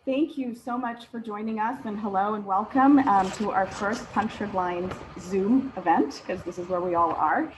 Thank you so much for joining us, and hello and welcome to our first Punctured Lines Zoom event, because this is where we all are.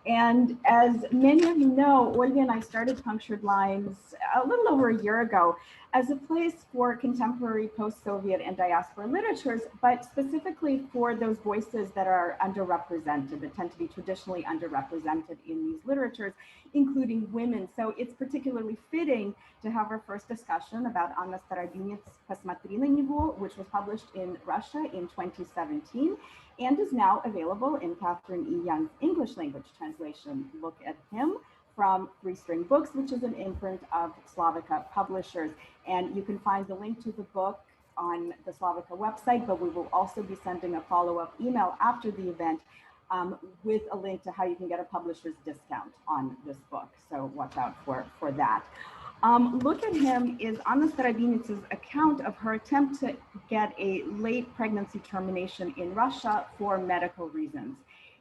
And as many of you know, Olga and I started Punctured Lines a little over a year ago as a place for contemporary post-Soviet and diaspora literatures, but specifically for those voices that are underrepresented, that tend to be traditionally underrepresented in these literatures, including women. So it's particularly fitting to have our first discussion about Anna Starobinets' Посмотри на него, which was published in Russia in 2017 and is now available in Katherine E. Young's English language translation, Look at Him, from Three String Books, which is an imprint of Slavica Publishers. And you can find the link to the book on the Slavica website, but we will also be sending a follow-up email after the event with a link to how you can get a publisher's discount on this book. So watch out for that. Look at Him is Anna Starobinets' account of her attempt to get a late pregnancy termination in Russia for medical reasons,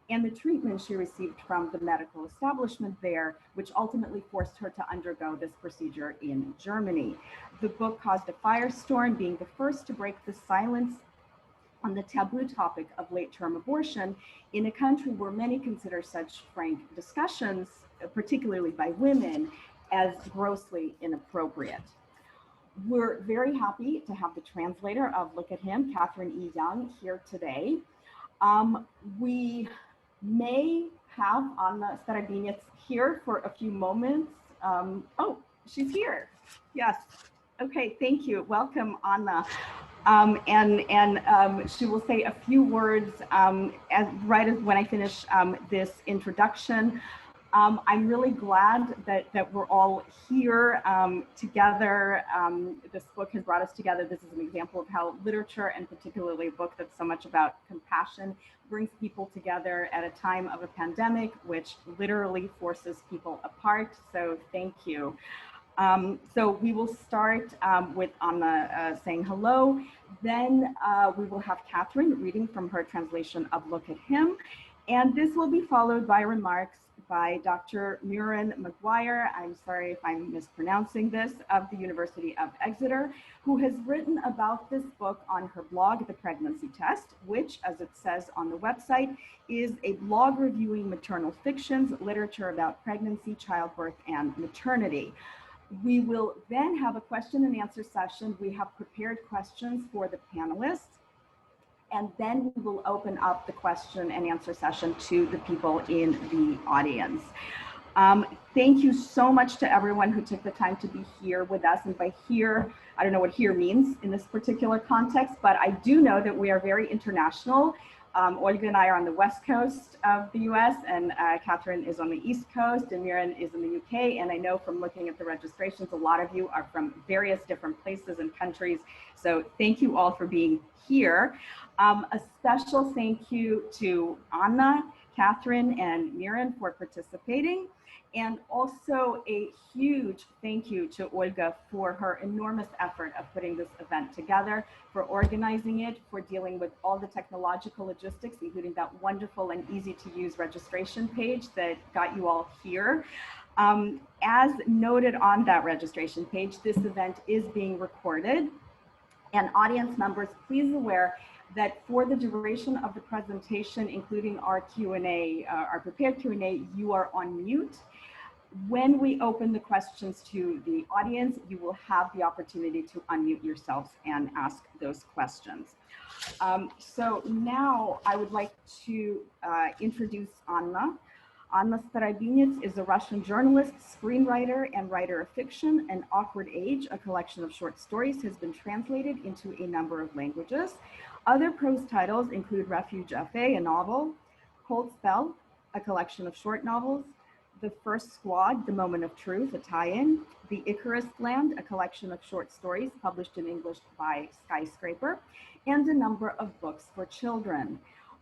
and the treatment she received from the medical establishment there, which ultimately forced her to undergo this procedure in Germany. The book caused a firestorm, being the first to break the silence on the taboo topic of late-term abortion in a country where many consider such frank discussions, particularly by women, as grossly inappropriate. We're very happy to have the translator of Look at Him, Katherine E. Young, here today. We may have Anna Starobinets here for a few moments. Oh, she's here. Yes. Okay, thank you. Welcome, Anna. She will say a few words right as when I finish this introduction. I'm really glad that we're all here together. This book has brought us together. This is an example of how literature, and particularly a book that's so much about compassion, brings people together at a time of a pandemic, which literally forces people apart. So thank you. So we will start with Anna saying hello. Then we will have Katherine reading from her translation of Look at Him. And this will be followed by remarks by Dr. Mirin Mcguire, I'm sorry if I'm mispronouncing this, of the University of Exeter, who has written about this book on her blog, The Pregnancy Test, which, as it says on the website, is a blog reviewing maternal fictions, literature about pregnancy, childbirth, and maternity. We will then have a question and answer session. We have prepared questions for the panelists. And then we will open up the question and answer session to the people in the audience. Thank you so much to everyone who took the time to be here with us. And by here, I don't know what here means in this particular context, but I do know that we are very international. Olga and I are on the west coast of the US, and Katherine is on the east coast, and Mirin is in the UK. And I know from looking at the registrations, a lot of you are from various different places and countries. So thank you all for being here. A special thank you to Anna, Katherine, and Mirin for participating. And also a huge thank you to Olga for her enormous effort of putting this event together, for organizing it, for dealing with all the technological logistics, including that wonderful and easy to use registration page that got you all here. As noted on that registration page, this event is being recorded. And audience members, please aware that for the duration of the presentation, including our Q&A, our prepared Q&A, you are on mute. When we open the questions to the audience, you will have the opportunity to unmute yourselves and ask those questions. So now I would like to introduce Anna. Anna Starobinets is a Russian journalist, screenwriter, and writer of fiction. An Awkward Age, a collection of short stories, has been translated into a number of languages. Other prose titles include Refuge Afé, a novel, Cold Spell, a collection of short novels, The First Squad, The Moment of Truth, a tie-in, The Icarus Land, a collection of short stories published in English by Skyscraper, and a number of books for children.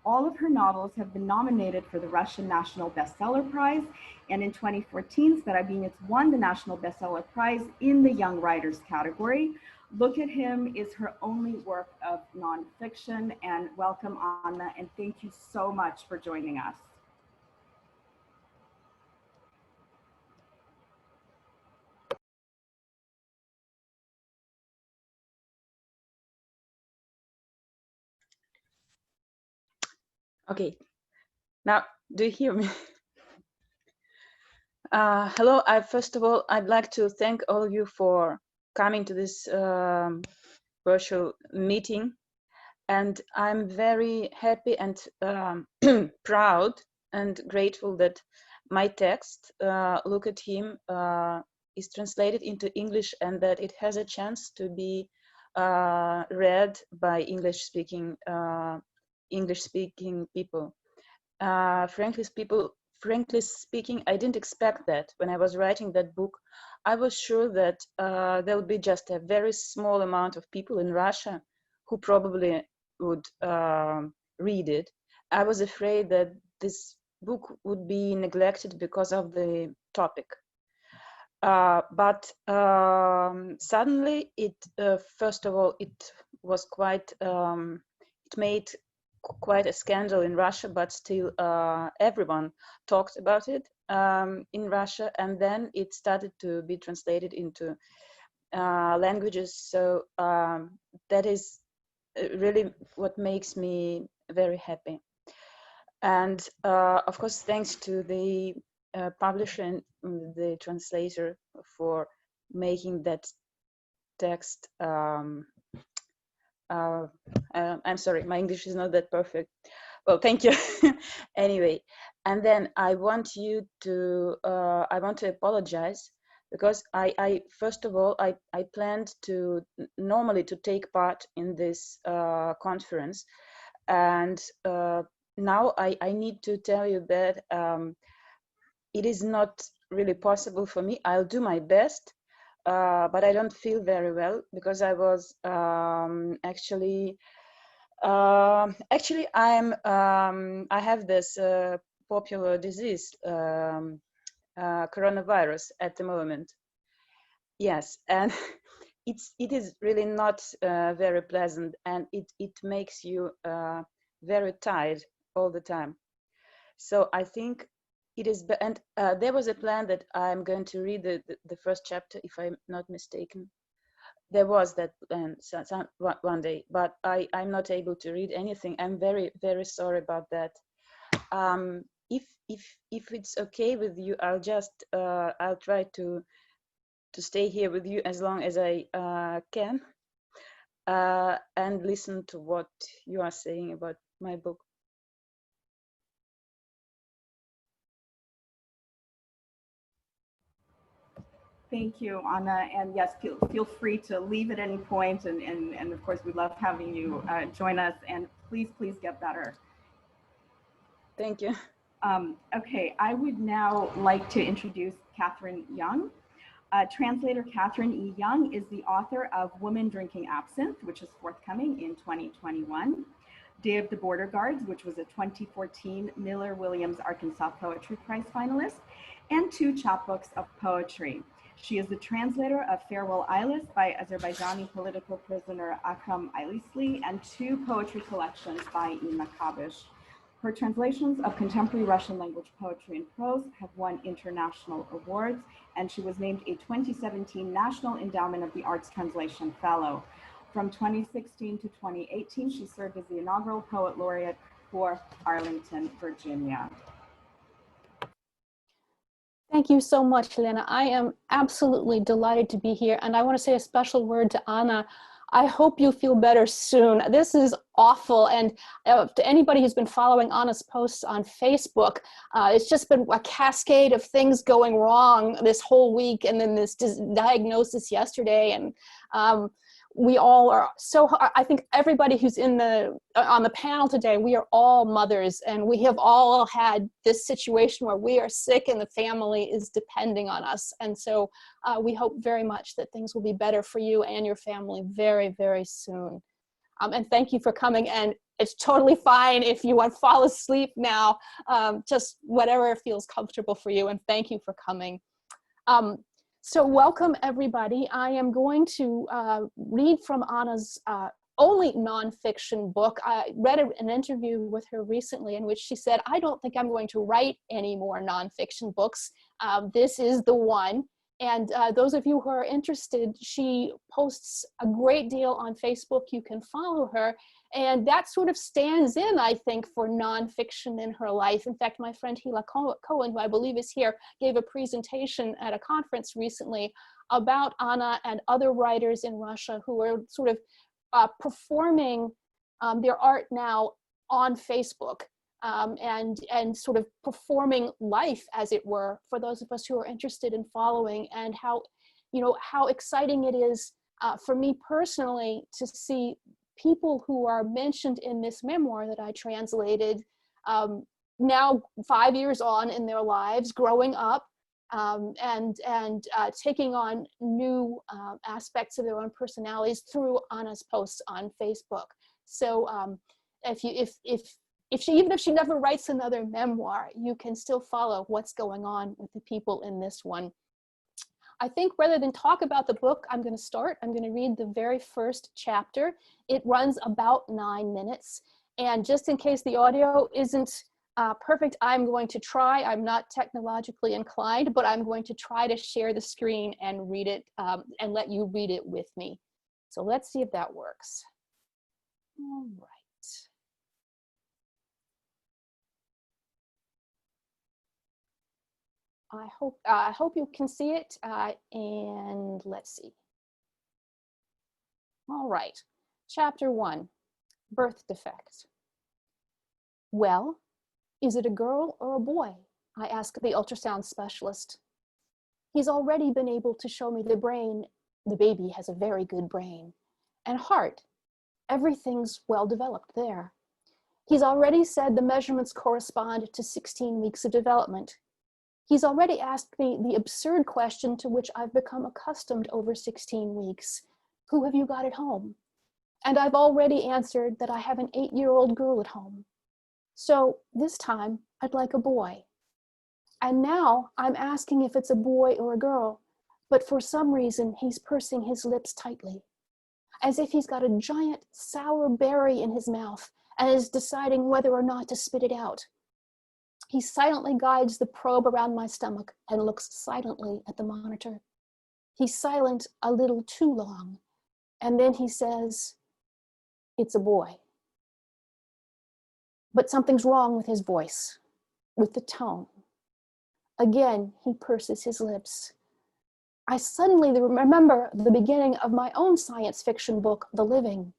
All of her novels have been nominated for the Russian National Bestseller Prize, and in 2014, Starobinets won the National Bestseller Prize in the Young Writers category. Look at Him is her only work of nonfiction, and welcome, Anna, and thank you so much for joining us. Okay, now do you hear me? Hello, first of all, I'd like to thank all of you for coming to this virtual meeting. And I'm very happy and proud and grateful that my text, Look at Him, is translated into English and that it has a chance to be read by English-speaking people. Frankly speaking, I didn't expect that. When I was writing that book, I was sure that there'll be just a very small amount of people in Russia who probably would read it. I was afraid that this book would be neglected because of the topic. But suddenly, first of all, it was quite, it made quite a scandal in Russia, but still everyone talked about it in Russia, and then it started to be translated into languages. So that is really what makes me very happy. And of course, thanks to the publisher and the translator for making that text. I'm sorry, my English is not that perfect. Well, thank you. Anyway, and then I want to apologize because I first of all, I planned to normally to take part in this conference, and now I need to tell you that it is not really possible for me. I'll do my best, but I don't feel very well because I was actually I have this popular disease, coronavirus at the moment. Yes, and it is really not very pleasant, and it makes you very tired all the time. So I think it is, and there was a plan that I'm going to read the first chapter, if I'm not mistaken. There was that plan one day, but I'm not able to read anything. I'm very, very sorry about that. If it's okay with you, I'll try to stay here with you as long as I can and listen to what you are saying about my book. Thank you, Anna. And yes, feel free to leave at any point. And of course, we love having you join us. And please get better. Thank you. Okay, I would now like to introduce Katherine Young. Translator Katherine E. Young is the author of Women Drinking Absinthe, which is forthcoming in 2021. Day of the Border Guards, which was a 2014 Miller Williams Arkansas Poetry Prize finalist, and 2 chapbooks of poetry. She is the translator of Farewell Eyeless by Azerbaijani political prisoner Akram Aylisli and 2 poetry collections by Ima Kabish. Her translations of contemporary Russian language poetry and prose have won international awards, and she was named a 2017 National Endowment of the Arts Translation Fellow. From 2016 to 2018, she served as the inaugural Poet Laureate for Arlington, Virginia. Thank you so much, Yelena. I am absolutely delighted to be here. And I want to say a special word to Anna. I hope you feel better soon. This is awful. And to anybody who's been following Anna's posts on Facebook, it's just been a cascade of things going wrong this whole week. And then this diagnosis yesterday. And we all are so, I think everybody who's on the panel today, we are all mothers, and we have all had this situation where we are sick and the family is depending on us. And so we hope very much that things will be better for you and your family very, very soon. And thank you for coming. And it's totally fine if you want to fall asleep now, just whatever feels comfortable for you. And thank you for coming. So welcome, everybody. I am going to read from Anna's only nonfiction book. I read an interview with her recently in which she said, I don't think I'm going to write any more nonfiction books. This is the one. And those of you who are interested, she posts a great deal on Facebook. You can follow her. And that sort of stands in, I think, for nonfiction in her life. In fact, my friend Hila Cohen, who I believe is here, gave a presentation at a conference recently about Anna and other writers in Russia who are sort of performing their art now on Facebook. And sort of performing life, as it were, for those of us who are interested in following, and how, you know, how exciting it is for me personally to see people who are mentioned in this memoir that I translated now 5 years on in their lives, growing up and taking on new aspects of their own personalities through Anna's posts on Facebook. So even if she never writes another memoir, you can still follow what's going on with the people in this one. I think rather than talk about the book, I'm going to start. I'm going to read the very first chapter. It runs about 9 minutes. And just in case the audio isn't perfect, I'm going to try. I'm not technologically inclined, but I'm going to try to share the screen and read it and let you read it with me. So let's see if that works. All right. I hope you can see it, and let's see. All right, chapter 1, birth defect. Well, is it a girl or a boy? I asked the ultrasound specialist. He's already been able to show me the brain. The baby has a very good brain. And heart. Everything's well developed there. He's already said the measurements correspond to 16 weeks of development. He's already asked me the absurd question to which I've become accustomed over 16 weeks. Who have you got at home? And I've already answered that I have an 8-year-old girl at home. So this time, I'd like a boy. And now I'm asking if it's a boy or a girl, but for some reason, he's pursing his lips tightly, as if he's got a giant sour berry in his mouth and is deciding whether or not to spit it out. He silently guides the probe around my stomach and looks silently at the monitor. He's silent a little too long, and then he says, "It's a boy." But something's wrong with his voice, with the tone. Again, he purses his lips. I suddenly remember the beginning of my own science fiction book, The Living.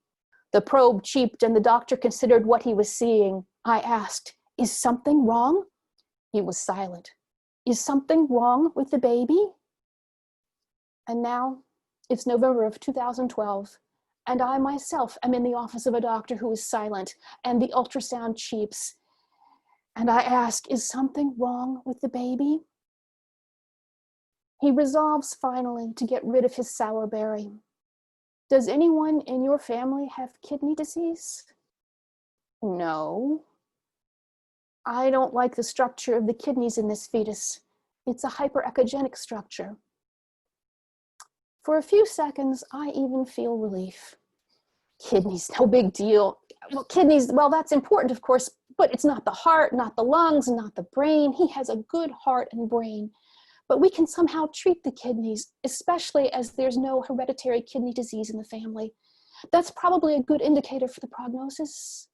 The probe cheeped and the doctor considered what he was seeing. I asked, "Is something wrong?" He was silent. "Is something wrong with the baby?" And now it's November of 2012, and I myself am in the office of a doctor who is silent, and the ultrasound cheeps. And I ask, "Is something wrong with the baby?" He resolves finally to get rid of his sour berry. "Does anyone in your family have kidney disease?" "No." "I don't like the structure of the kidneys in this fetus. It's a hyperechogenic structure." For a few seconds, I even feel relief. Kidneys, no big deal. Well, kidneys, well, that's important, of course, but it's not the heart, not the lungs, not the brain. He has a good heart and brain. But we can somehow treat the kidneys, especially as there's no hereditary kidney disease in the family. That's probably a good indicator for the prognosis.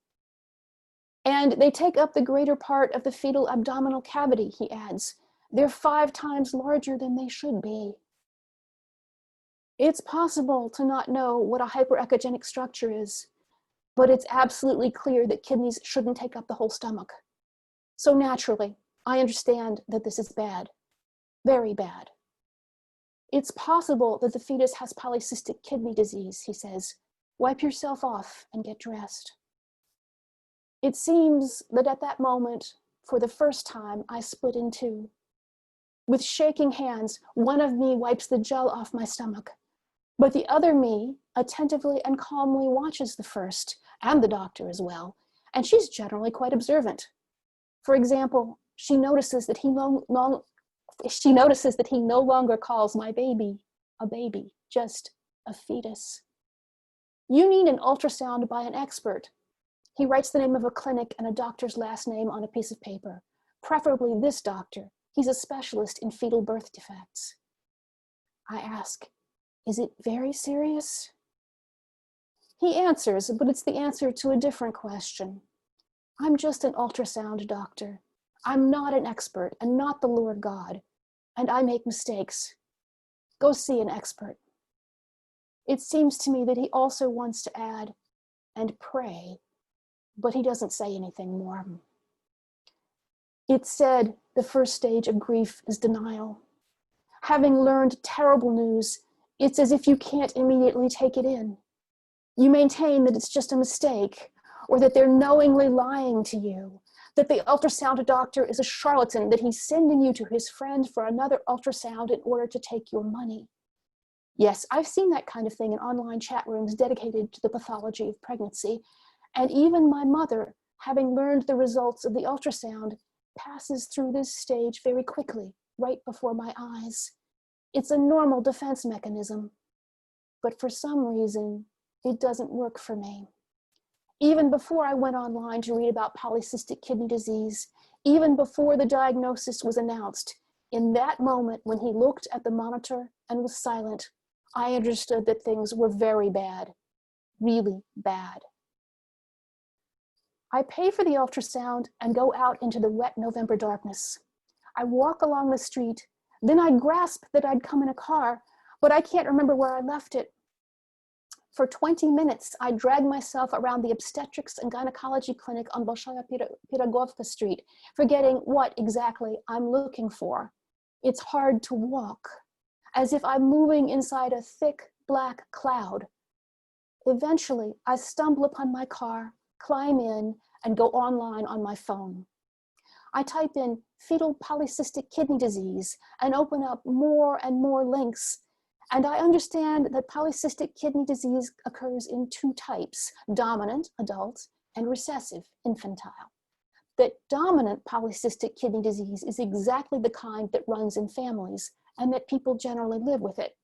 And they take up the greater part of the fetal abdominal cavity, he adds. They're 5 times larger than they should be. It's possible to not know what a hyperechogenic structure is, but it's absolutely clear that kidneys shouldn't take up the whole stomach. So naturally, I understand that this is bad, very bad. It's possible that the fetus has polycystic kidney disease, he says. Wipe yourself off and get dressed. It seems that at that moment, for the first time, I split in two. With shaking hands, one of me wipes the gel off my stomach, but the other me attentively and calmly watches the first, and the doctor as well, and she's generally quite observant. For example, she notices that he no longer calls my baby a baby, just a fetus. You need an ultrasound by an expert. He writes the name of a clinic and a doctor's last name on a piece of paper, preferably this doctor. He's a specialist in fetal birth defects. I ask, is it very serious? He answers, but it's the answer to a different question. I'm just an ultrasound doctor. I'm not an expert and not the Lord God, and I make mistakes. Go see an expert. It seems to me that he also wants to add, and pray, but he doesn't say anything more. It's said the first stage of grief is denial. Having learned terrible news, it's as if you can't immediately take it in. You maintain that it's just a mistake, or that they're knowingly lying to you, that the ultrasound doctor is a charlatan, that he's sending you to his friend for another ultrasound in order to take your money. Yes, I've seen that kind of thing in online chat rooms dedicated to the pathology of pregnancy, and even my mother, having learned the results of the ultrasound, passes through this stage very quickly, right before my eyes. It's a normal defense mechanism, but for some reason, it doesn't work for me. Even before I went online to read about polycystic kidney disease, even before the diagnosis was announced, in that moment when he looked at the monitor and was silent, I understood that things were very bad, really bad. I pay for the ultrasound and go out into the wet November darkness. I walk along the street, then I grasp that I'd come in a car, but I can't remember where I left it. For 20 minutes, I drag myself around the obstetrics and gynecology clinic on Bolshaya Pirogovka Street, forgetting what exactly I'm looking for. It's hard to walk, as if I'm moving inside a thick black cloud. Eventually, I stumble upon my car, climb in, and go online on my phone. I type in fetal polycystic kidney disease and open up more and more links. And I understand that polycystic kidney disease occurs in two types, dominant, adult, and recessive, infantile. That dominant polycystic kidney disease is exactly the kind that runs in families and that people generally live with it.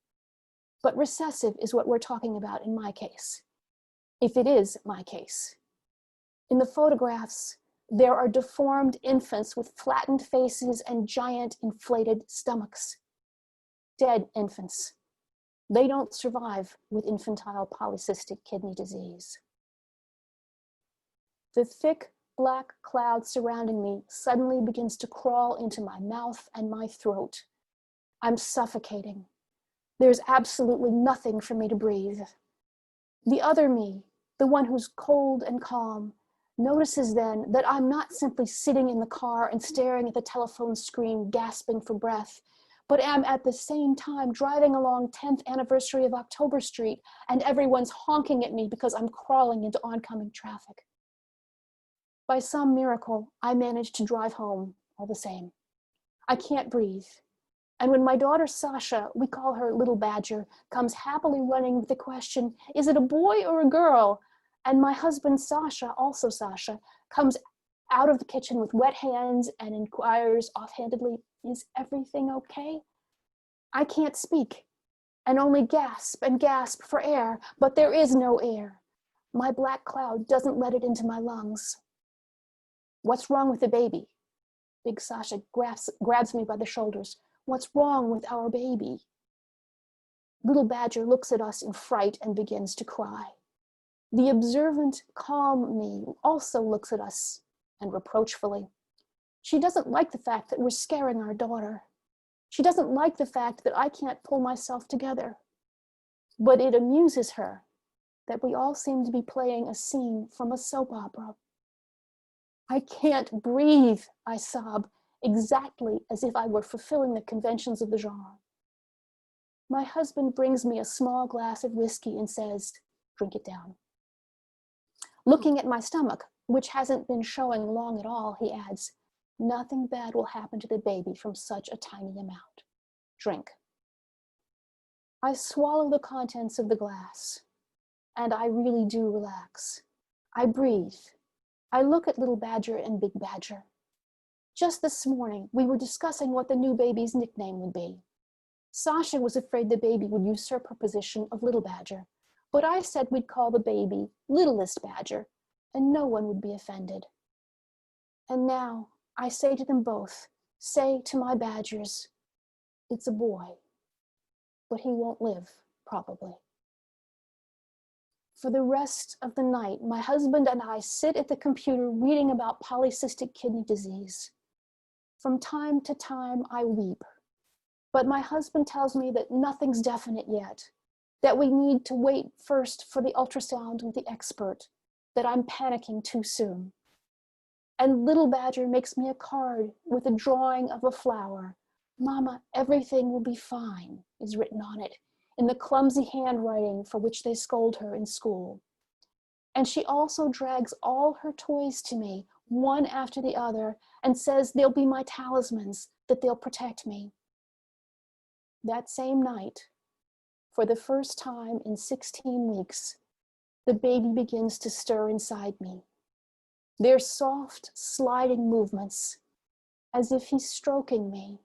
But recessive is what we're talking about in my case, if it is my case. In the photographs, there are deformed infants with flattened faces and giant inflated stomachs. Dead infants. They don't survive with infantile polycystic kidney disease. The thick black cloud surrounding me suddenly begins to crawl into my mouth and my throat. I'm suffocating. There's absolutely nothing for me to breathe. The other me, the one who's cold and calm, notices then that I'm not simply sitting in the car and staring at the telephone screen, gasping for breath, but am at the same time driving along 10th anniversary of October Street and everyone's honking at me because I'm crawling into oncoming traffic. By some miracle, I managed to drive home all the same. I can't breathe. And when my daughter Sasha, we call her Little Badger, comes happily running with the question, is it a boy or a girl? And my husband Sasha, also Sasha, comes out of the kitchen with wet hands and inquires offhandedly, is everything okay? I can't speak and only gasp and gasp for air, but there is no air. My black cloud doesn't let it into my lungs. What's wrong with the baby? Big Sasha grabs me by the shoulders. What's wrong with our baby? Little Badger looks at us in fright and begins to cry. The observant, calm me also looks at us and reproachfully. She doesn't like the fact that we're scaring our daughter. She doesn't like the fact that I can't pull myself together. But it amuses her that we all seem to be playing a scene from a soap opera. I can't breathe, I sob, exactly as if I were fulfilling the conventions of the genre. My husband brings me a small glass of whiskey and says, drink it down. Looking at my stomach, which hasn't been showing long at all, he adds, nothing bad will happen to the baby from such a tiny amount. Drink. I swallow the contents of the glass, and I really do relax. I breathe. I look at Little Badger and Big Badger. Just this morning, we were discussing what the new baby's nickname would be. Sasha was afraid the baby would usurp her position of Little Badger, but I said we'd call the baby Littlest Badger, and no one would be offended. And now, I say to them both, say to my badgers, it's a boy. but he won't live, probably. For the rest of the night, my husband and I sit at the computer reading about polycystic kidney disease. From time to time, I weep, but my husband tells me that nothing's definite yet, that we need to wait first for the ultrasound with the expert, that I'm panicking too soon. And little Badger makes me a card with a drawing of a flower. Mama, everything will be fine, is written on it, in the clumsy handwriting for which they scold her in school. And she also drags all her toys to me, one after the other, and says they'll be my talismans, that they'll protect me. That same night, for the first time in 16 weeks, the baby begins to stir inside me. Their soft, sliding movements, as if he's stroking me,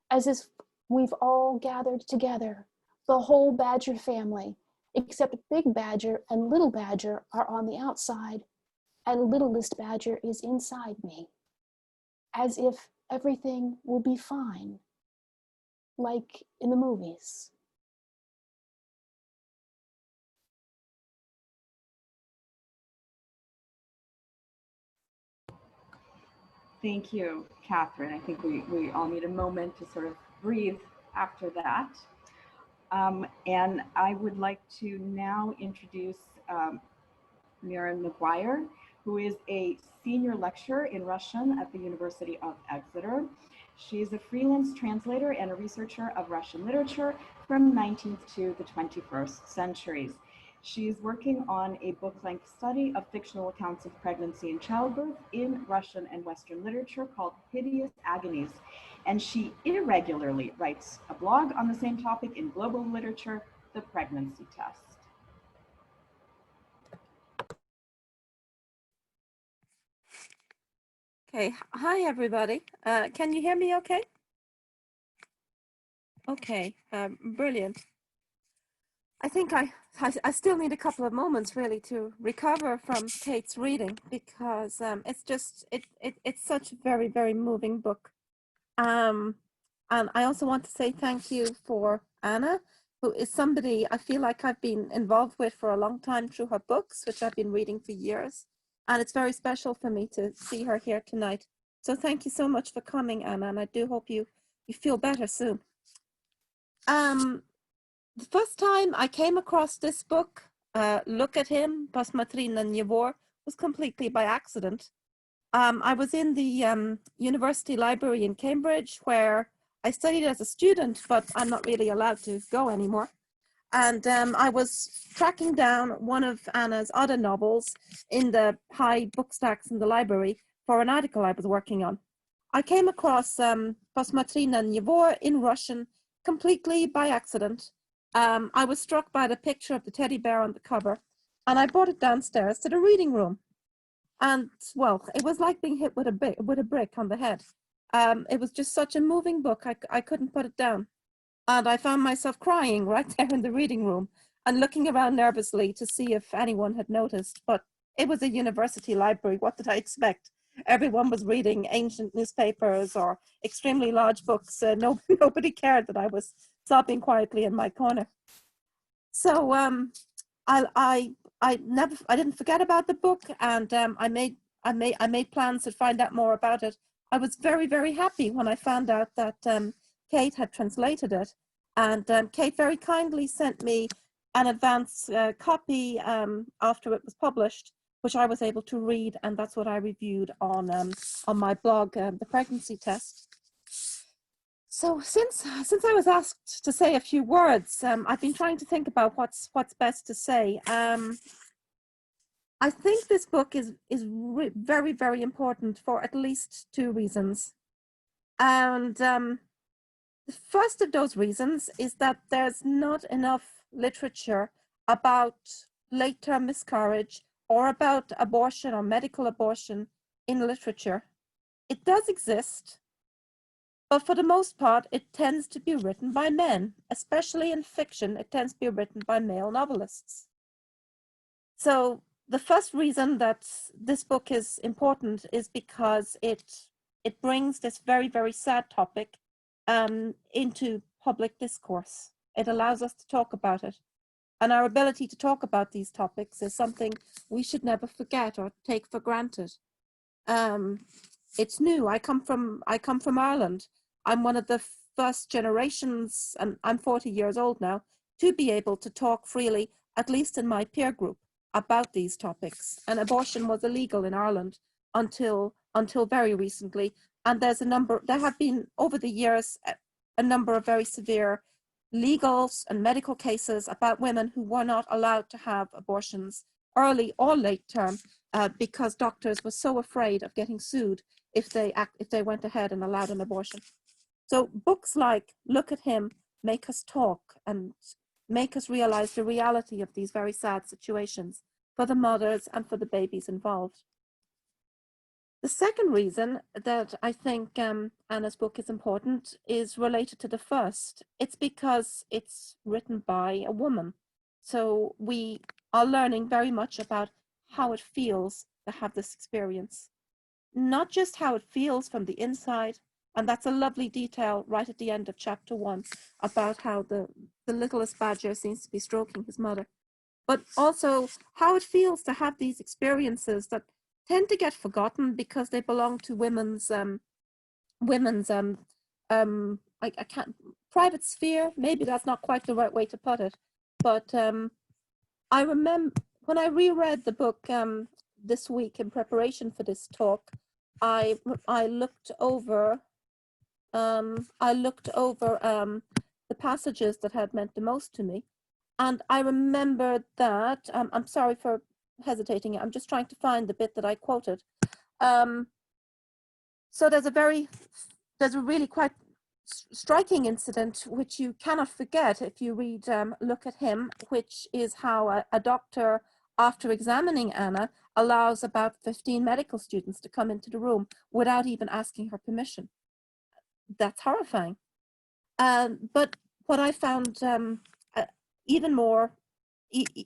as if we've all gathered together, the whole Badger family, except Big Badger and Little Badger are on the outside, and Littlest Badger is inside me, as if everything will be fine, like in the movies. Thank you, Catherine. I think we all need a moment to sort of breathe after that. And I would like to now introduce Mirin Mcguire, who is a senior lecturer in Russian at the University of Exeter. She is a freelance translator and a researcher of Russian literature from 19th to the 21st centuries. She is working on a book-length study of fictional accounts of pregnancy and childbirth in Russian and Western literature called Hideous Agonies. And she irregularly writes a blog on the same topic in global literature, The Pregnancy Test. Okay, hi everybody. Can you hear me okay? Okay, brilliant. I think I still need a couple of moments really to recover from Kate's reading because it's just, it's such a very, very moving book. And I also want to say thank you for Anna, who is somebody I feel like I've been involved with for a long time through her books, which I've been reading for years. And it's very special for me to see her here tonight. So thank you so much for coming, Anna, and I do hope you feel better soon. The first time I came across this book, Look at Him, Посмотри на него, was completely by accident. I was in the university library in Cambridge where I studied as a student, but I'm not really allowed to go anymore. And I was tracking down one of Anna's other novels in the high book stacks in the library for an article I was working on. I came across Посмотри на него in Russian completely by accident. I was struck by the picture of the teddy bear on the cover, and I brought it downstairs to the reading room. And well, it was like being hit with a brick on the head. It was just such a moving book, I couldn't put it down. And I found myself crying right there in the reading room and looking around nervously to see if anyone had noticed. But it was a university library. What did I expect? Everyone was reading ancient newspapers or extremely large books. Nobody cared that I was sobbing quietly in my corner. So I didn't forget about the book, and I made plans to find out more about it. I was very, very happy when I found out that Kate had translated it, and Kate very kindly sent me an advance copy after it was published, which I was able to read, and that's what I reviewed on my blog, The Pregnancy Test. So since I was asked to say a few words, I've been trying to think about what's best to say. I think this book is very, very important for at least two reasons. And the first of those reasons is that there's not enough literature about late-term miscarriage or about abortion or medical abortion in literature. It does exist, but for the most part, it tends to be written by men, especially in fiction. It tends to be written by male novelists. So the first reason that this book is important is because it brings this very, very sad topic into public discourse. It allows us to talk about it. And our ability to talk about these topics is something we should never forget or take for granted. It's new. I come from Ireland. I'm one of the first generations, and I'm 40 years old now, to be able to talk freely, at least in my peer group, about these topics. And abortion was illegal in Ireland until very recently. And there have been over the years a number of very severe legal and medical cases about women who were not allowed to have abortions early or late term because doctors were so afraid of getting sued if they went ahead and allowed an abortion. So books like Look at Him make us talk and make us realize the reality of these very sad situations for the mothers and for the babies involved. The second reason that I think Anna's book is important is related to the first. It's because it's written by a woman. So we are learning very much about how it feels to have this experience. Not just how it feels from the inside, and that's a lovely detail right at the end of chapter 1 about how the littlest badger seems to be stroking his mother, but also how it feels to have these experiences that tend to get forgotten because they belong to women's private sphere. Maybe that's not quite the right way to put it, but I remember when I reread the book this week in preparation for this talk, I looked over the passages that had meant the most to me, and I remembered that I'm sorry for hesitating. I'm just trying to find the bit that I quoted. So there's a really quite striking incident which you cannot forget if you read Look at Him, which is how a doctor, after examining Anna, allows about 15 medical students to come into the room without even asking her permission. That's horrifying. But what I found even more,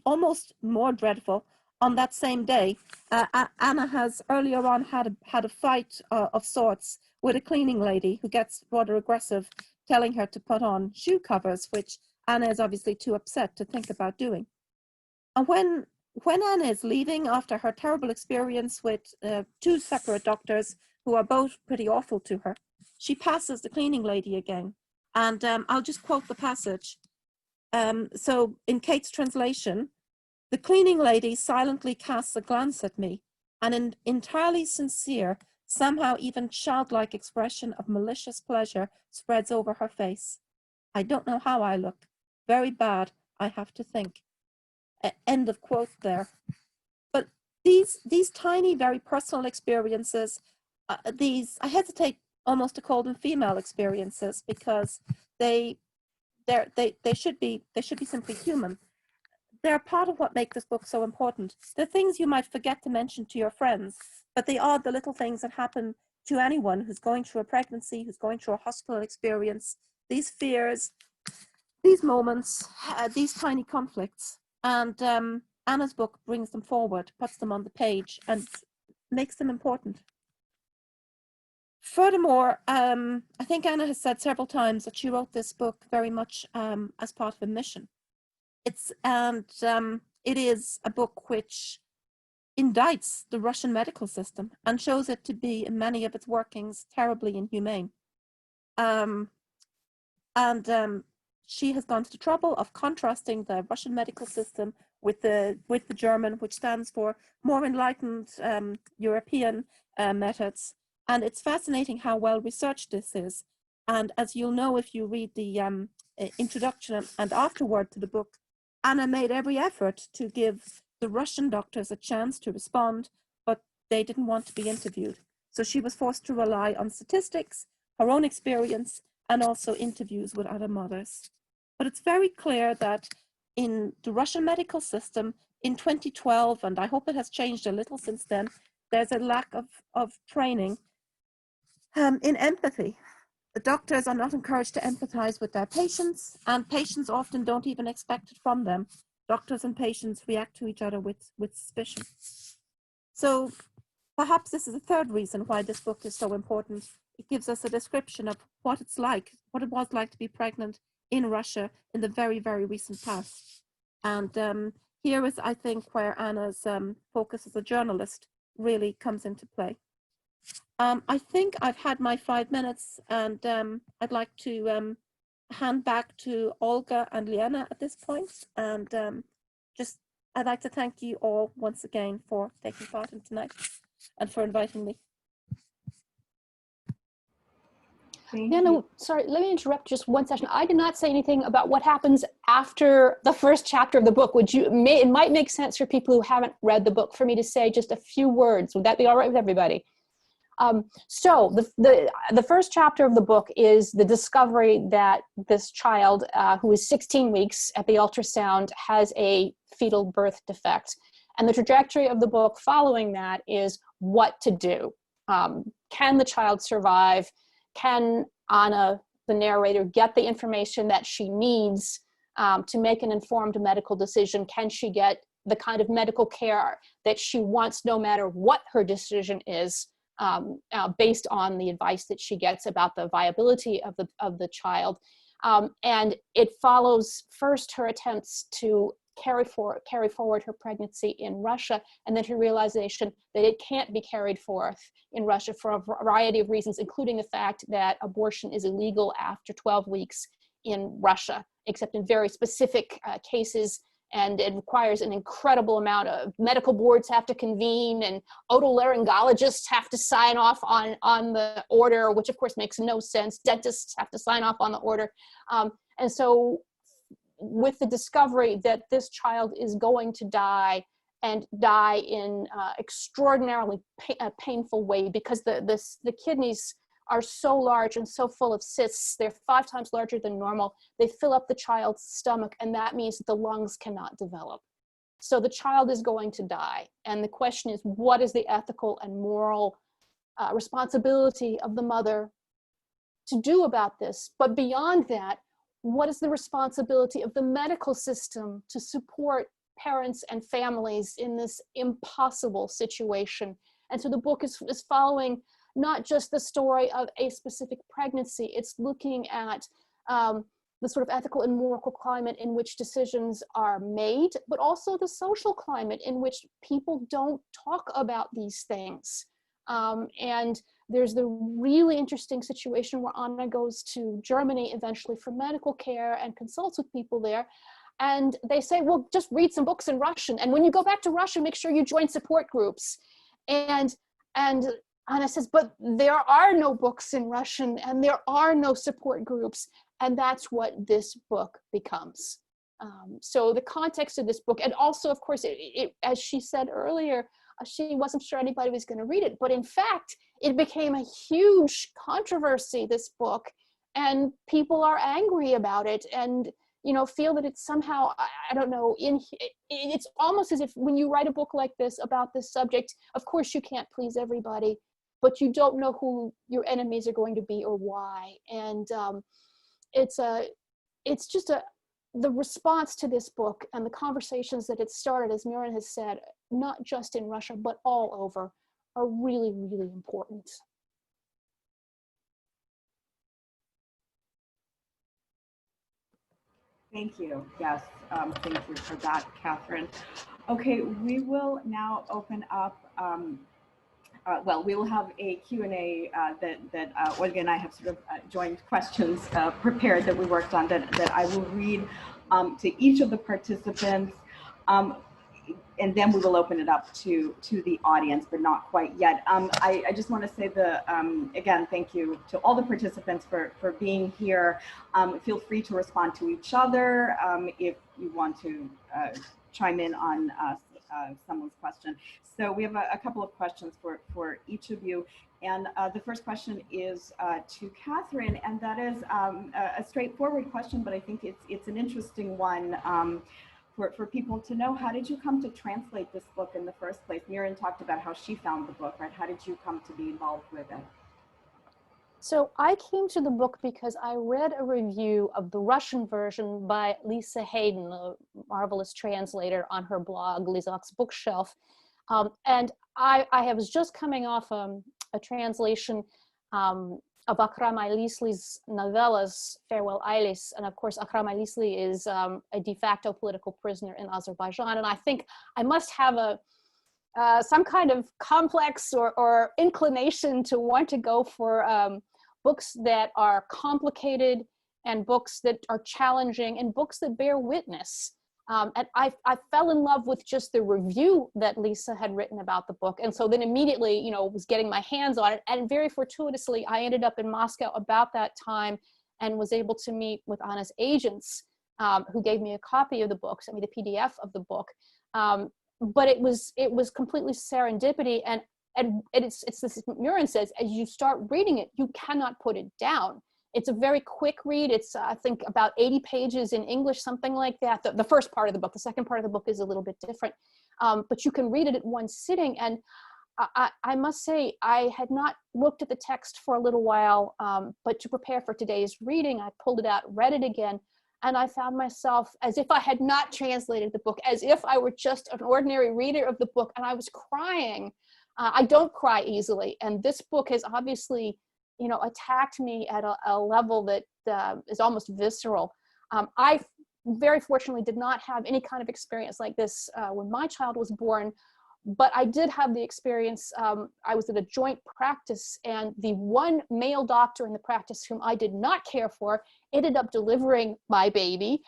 almost more dreadful, on that same day, Anna has earlier on had a fight of sorts with a cleaning lady who gets rather aggressive, telling her to put on shoe covers, which Anna is obviously too upset to think about doing. And when Anna is leaving after her terrible experience with 2 separate doctors who are both pretty awful to her, she passes the cleaning lady again. And I'll just quote the passage. So in Kate's translation, the cleaning lady silently casts a glance at me, and an entirely sincere, somehow even childlike expression of malicious pleasure spreads over her face. I don't know how I look. Very bad, I have to think. End of quote there. But these tiny, very personal experiences, I hesitate almost to call them female experiences because they should be simply human. They're part of what makes this book so important. They're things you might forget to mention to your friends, but they are the little things that happen to anyone who's going through a pregnancy, who's going through a hospital experience, these fears, these moments, these tiny conflicts. And Anna's book brings them forward, puts them on the page, and makes them important. Furthermore, I think Anna has said several times that she wrote this book very much as part of a mission. It is a book which indicts the Russian medical system and shows it to be, in many of its workings, terribly inhumane. She has gone to the trouble of contrasting the Russian medical system with the German, which stands for more enlightened European methods. And it's fascinating how well researched this is. And as you'll know if you read the introduction and afterword to the book, Anna made every effort to give the Russian doctors a chance to respond, but they didn't want to be interviewed. So she was forced to rely on statistics, her own experience, and also interviews with other mothers. But it's very clear that in the Russian medical system in 2012, and I hope it has changed a little since then, there's a lack of training in empathy. The doctors are not encouraged to empathize with their patients, and patients often don't even expect it from them. Doctors and patients react to each other with suspicion. So perhaps this is a third reason why this book is so important. It gives us a description of what it's like, what it was like to be pregnant in Russia in the very, very recent past. And here is, I think, where Anna's focus as a journalist really comes into play. I think I've had my 5 minutes, and I'd like to hand back to Olga and Yelena at this point. And I'd like to thank you all once again for taking part in tonight and for inviting me. No, sorry, let me interrupt just one session. I did not say anything about what happens after the first chapter of the book. It might make sense for people who haven't read the book for me to say just a few words. Would that be all right with everybody? So the first chapter of the book is the discovery that this child, who is 16 weeks at the ultrasound, has a fetal birth defect. And the trajectory of the book following that is what to do. Can the child survive? Can Anna, the narrator, get the information that she needs to make an informed medical decision? Can she get the kind of medical care that she wants, no matter what her decision is, based on the advice that she gets about the viability of the child? And it follows first her attempts to carry forward her pregnancy in Russia, and then her realization that it can't be carried forth in Russia for a variety of reasons, including the fact that abortion is illegal after 12 weeks in Russia, except in very specific cases. And it requires an incredible amount of medical boards have to convene, and otolaryngologists have to sign off on the order, which of course makes no sense. Dentists have to sign off on the order. And so with the discovery that this child is going to die, and die in extraordinarily painful way, because the kidneys are so large and so full of cysts, they're 5 times larger than normal. They fill up the child's stomach, and that means that the lungs cannot develop. So the child is going to die. And the question is, what is the ethical and moral responsibility of the mother to do about this? But beyond that, what is the responsibility of the medical system to support parents and families in this impossible situation? And so the book is following not just the story of a specific pregnancy, it's looking at the sort of ethical and moral climate in which decisions are made, but also the social climate in which people don't talk about these things. And there's the really interesting situation where Anna goes to Germany eventually for medical care and consults with people there. And they say, well, just read some books in Russian. And when you go back to Russia, make sure you join support groups. And Anna says, but there are no books in Russian, and there are no support groups. And that's what this book becomes. So the context of this book, and also, of course, as she said earlier, she wasn't sure anybody was going to read it. But in fact, it became a huge controversy, this book, and people are angry about it, and feel that it's somehow, I don't know, it's almost as if when you write a book like this about this subject, of course you can't please everybody, but you don't know who your enemies are going to be or why. And it's just the response to this book and the conversations that it started, as Mirin has said, not just in Russia, but all over, are really, really important. Thank you. Yes, thank you for that, Katherine. Okay, we will now open up, we will have a Q&A that Olga and I have sort of joined questions prepared that we worked on that I will read to each of the participants. And then we will open it up to the audience, but not quite yet. I just want to say again, thank you to all the participants for being here. Feel free to respond to each other if you want to chime in on someone's question. So we have a couple of questions for each of you. And the first question is to Katherine, and that is a straightforward question, but I think it's an interesting one. For people to know, how did you come to translate this book in the first place? Mirin talked about how she found the book, right? How did you come to be involved with it? So I came to the book because I read a review of the Russian version by Lisa Hayden, a marvelous translator, on her blog, Lizak's Bookshelf. And I was just coming off a translation of Akram Aylisli's novellas, Farewell Aylis. And of course, Akram Aylisli is a de facto political prisoner in Azerbaijan. And I think I must have some kind of complex or inclination to want to go for books that are complicated and books that are challenging and books that bear witness. And I fell in love with just the review that Lisa had written about the book. And so then immediately, you know, was getting my hands on it. And very fortuitously, I ended up in Moscow about that time and was able to meet with Anna's agents, who gave me a copy of the book, sent me the PDF of the book. But it was completely serendipity. And it's this, Mirin says, as you start reading it, you cannot put it down. It's a very quick read. It's, I think, about 80 pages in English, something like that. The first part of the book. The second part of the book is a little bit different. But you can read it at one sitting. And I must say, I had not looked at the text for a little while, but to prepare for today's reading, I pulled it out, read it again, and I found myself, as if I had not translated the book, as if I were just an ordinary reader of the book, and I was crying. I don't cry easily, and this book has obviously, you know, attacked me at a level that is almost visceral. I very fortunately did not have any kind of experience like this when my child was born, but I did have the experience. I was at a joint practice, and the one male doctor in the practice whom I did not care for ended up delivering my baby.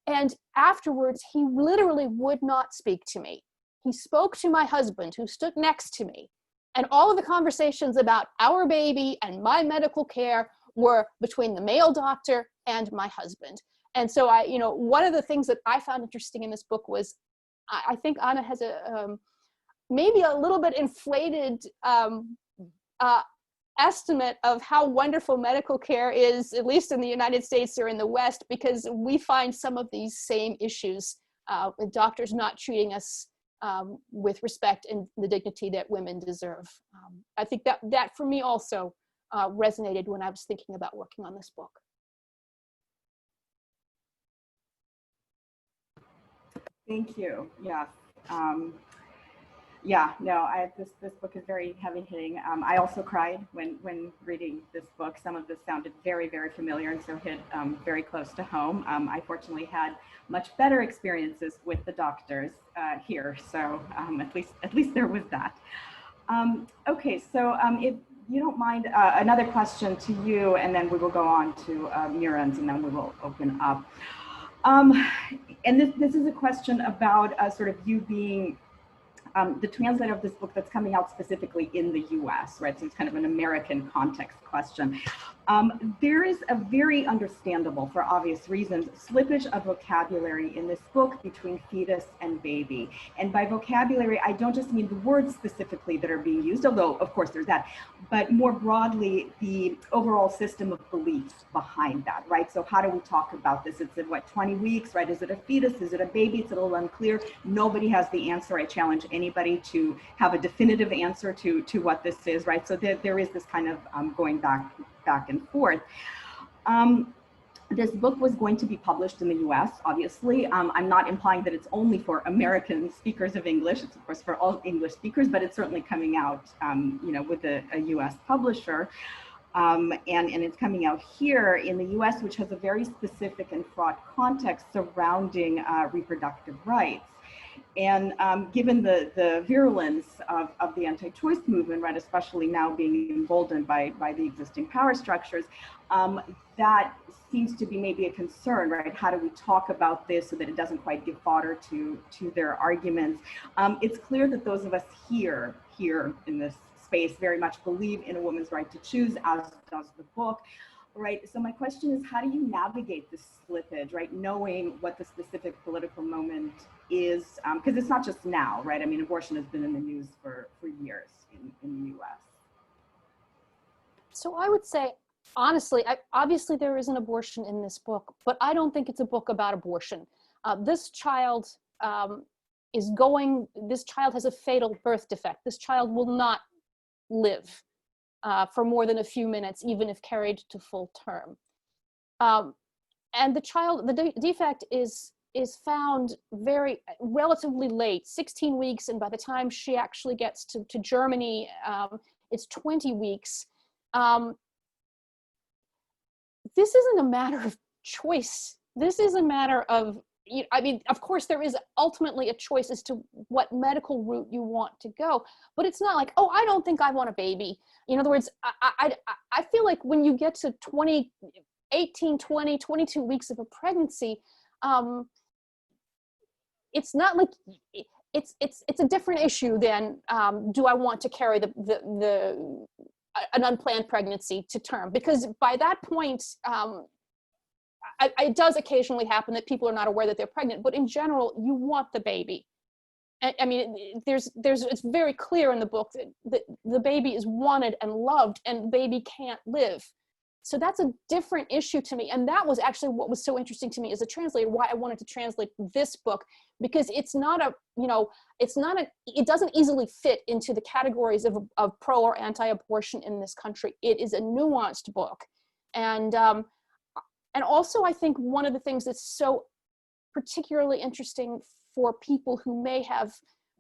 And afterwards, he literally would not speak to me. He spoke to my husband, who stood next to me. And all of the conversations about our baby and my medical care were between the male doctor and my husband. And so you know, one of the things that I found interesting in this book was, I think Anna has maybe a little bit inflated estimate of how wonderful medical care is, at least in the United States or in the West, because we find some of these same issues with doctors not treating us with respect and the dignity that women deserve. I think that for me also resonated when I was thinking about working on this book. Thank you. Yes. Yeah, no, this book is very heavy hitting. I also cried when reading this book. Some of this sounded very, very familiar, and so hit very close to home. I fortunately had much better experiences with the doctors here, so at least there was that. Okay, so if you don't mind, another question to you, and then we will go on to Muireann's, and then we will open up. And this is a question about sort of you being the translator of this book that's coming out specifically in the US, right? So it's kind of an American context question. There is a very understandable, for obvious reasons, slippage of vocabulary in this book between fetus and baby. And by vocabulary, I don't just mean the words specifically that are being used, although of course there's that, but more broadly, the overall system of beliefs behind that, right? So how do we talk about this? It's in what, 20 weeks, right? Is it a fetus? Is it a baby? It's a little unclear. Nobody has the answer. I challenge anybody to have a definitive answer to what this is, right? So there is this kind of going back and forth. This book was going to be published in the US, obviously. I'm not implying that it's only for American speakers of English. It's of course for all English speakers, but it's certainly coming out you know, with a US publisher. And it's coming out here in the US, which has a very specific and fraught context surrounding reproductive rights. And given the virulence of the anti-choice movement, right, especially now being emboldened by the existing power structures, that seems to be maybe a concern, right? How do we talk about this so that it doesn't quite give fodder to their arguments? It's clear that those of us here in this space very much believe in a woman's right to choose, as does the book. Right, so my question is, how do you navigate this slippage, right? Knowing what the specific political moment is, because it's not just now, right? I mean, abortion has been in the news for years in the US. So I would say, honestly, obviously there is an abortion in this book, but I don't think it's a book about abortion. This child has a fatal birth defect. This child will not live for more than a few minutes, even if carried to full term. And the defect is found relatively late, 16 weeks, and by the time she actually gets to Germany, it's 20 weeks. this isn't a matter of choice. This is a matter of, I mean, of course, there is ultimately a choice as to what medical route you want to go, but it's not like, oh, I don't think I want a baby. In other words, I feel like when you get to 18, 20, 22 weeks of a pregnancy, it's not like, it's a different issue than do I want to carry an unplanned pregnancy to term? Because by that point, it does occasionally happen that people are not aware that they're pregnant, but in general, you want the baby. I mean, it's very clear in the book that the baby is wanted and loved, and the baby can't live. So that's a different issue to me. And that was actually what was so interesting to me as a translator, why I wanted to translate this book, because it's not it doesn't easily fit into the categories of pro or anti-abortion in this country. It is a nuanced book. And also, I think one of the things that's so particularly interesting for people who may have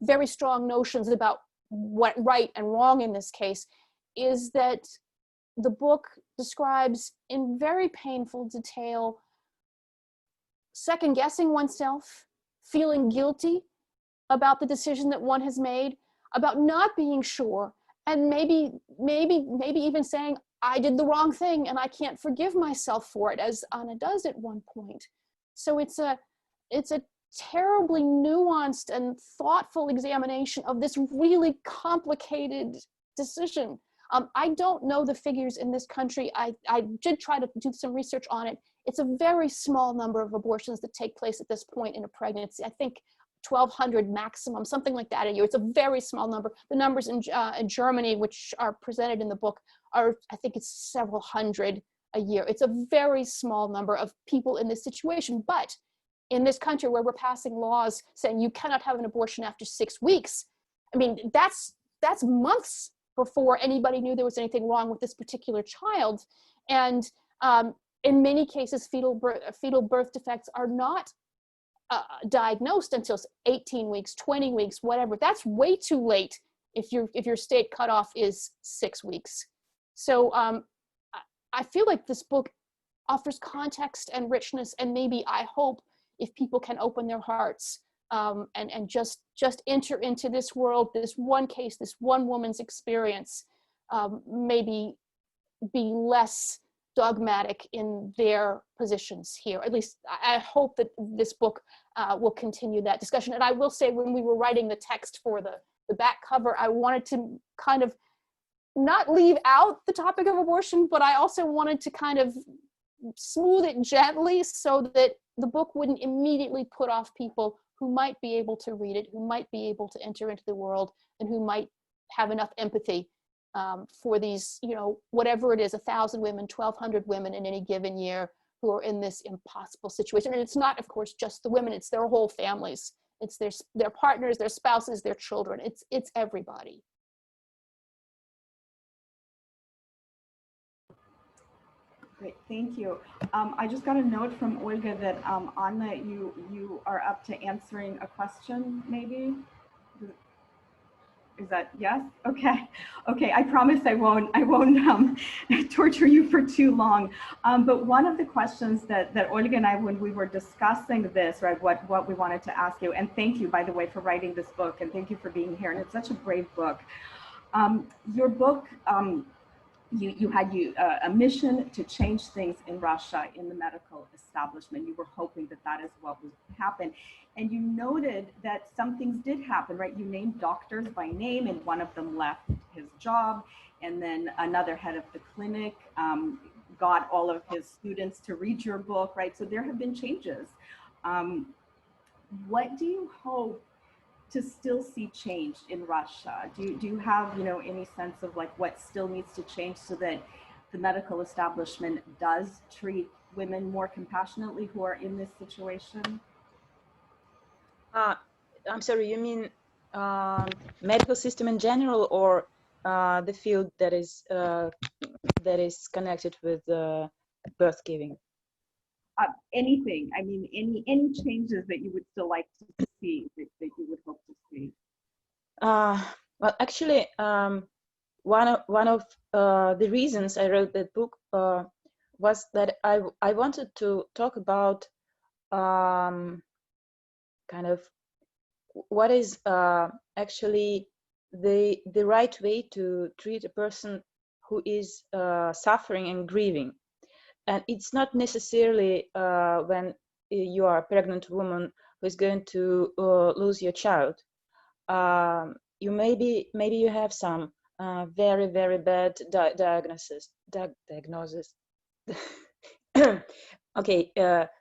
very strong notions about what right and wrong in this case is that the book describes in very painful detail second-guessing oneself, feeling guilty about the decision that one has made, about not being sure, and maybe even saying, I did the wrong thing and I can't forgive myself for it, as Anna does at one point. So it's a terribly nuanced and thoughtful examination of this really complicated decision. I don't know the figures in this country. I did try to do some research on it. It's a very small number of abortions that take place at this point in a pregnancy. I think 1,200 maximum, something like that a year. It's a very small number. The numbers in Germany, which are presented in the book, are, I think it's several hundred a year. It's a very small number of people in this situation. But in this country where we're passing laws saying you cannot have an abortion after 6 weeks, I mean, that's months before anybody knew there was anything wrong with this particular child. And in many cases, fetal birth defects are not diagnosed until 18 weeks, 20 weeks, whatever. That's way too late if your state cutoff is 6 weeks. So I feel like this book offers context and richness, and maybe I hope if people can open their hearts and just enter into this world, this one case, this one woman's experience, maybe be less dogmatic in their positions here. At least I hope that this book will continue that discussion. And I will say, when we were writing the text for the back cover, I wanted to kind of not leave out the topic of abortion, but I also wanted to kind of smooth it gently so that the book wouldn't immediately put off people who might be able to read it, who might be able to enter into the world, and who might have enough empathy for these, whatever it is, 1,000 women, 1,200 women in any given year who are in this impossible situation. And it's not, of course, just the women, it's their whole families. It's their partners, their spouses, their children. It's everybody. Great, thank you. I just got a note from Olga that Anna, you are up to answering a question, maybe? Is that yes? Okay. Okay. I promise I won't torture you for too long. But one of the questions that Olga and I, when we were discussing this, right, what we wanted to ask you, and thank you, by the way, for writing this book, and thank you for being here. And it's such a brave book. Your book, you had a mission to change things in Russia in the medical establishment. You were hoping that is what would happen. And you noted that some things did happen, right? You named doctors by name, and one of them left his job. And then another head of the clinic got all of his students to read your book, right? So there have been changes. What do you hope to still see changed in Russia? Do you have, any sense of like what still needs to change so that the medical establishment does treat women more compassionately who are in this situation? I'm sorry, you mean medical system in general, or the field that is connected with birth giving? Anything. I mean, any changes that you would still like to see, that you would hope to see? Well, actually, one of the reasons I wrote that book was that I wanted to talk about kind of what is actually the right way to treat a person who is suffering and grieving. And it's not necessarily when you are a pregnant woman who is going to lose your child. You maybe you have some very, very bad diagnosis. Okay,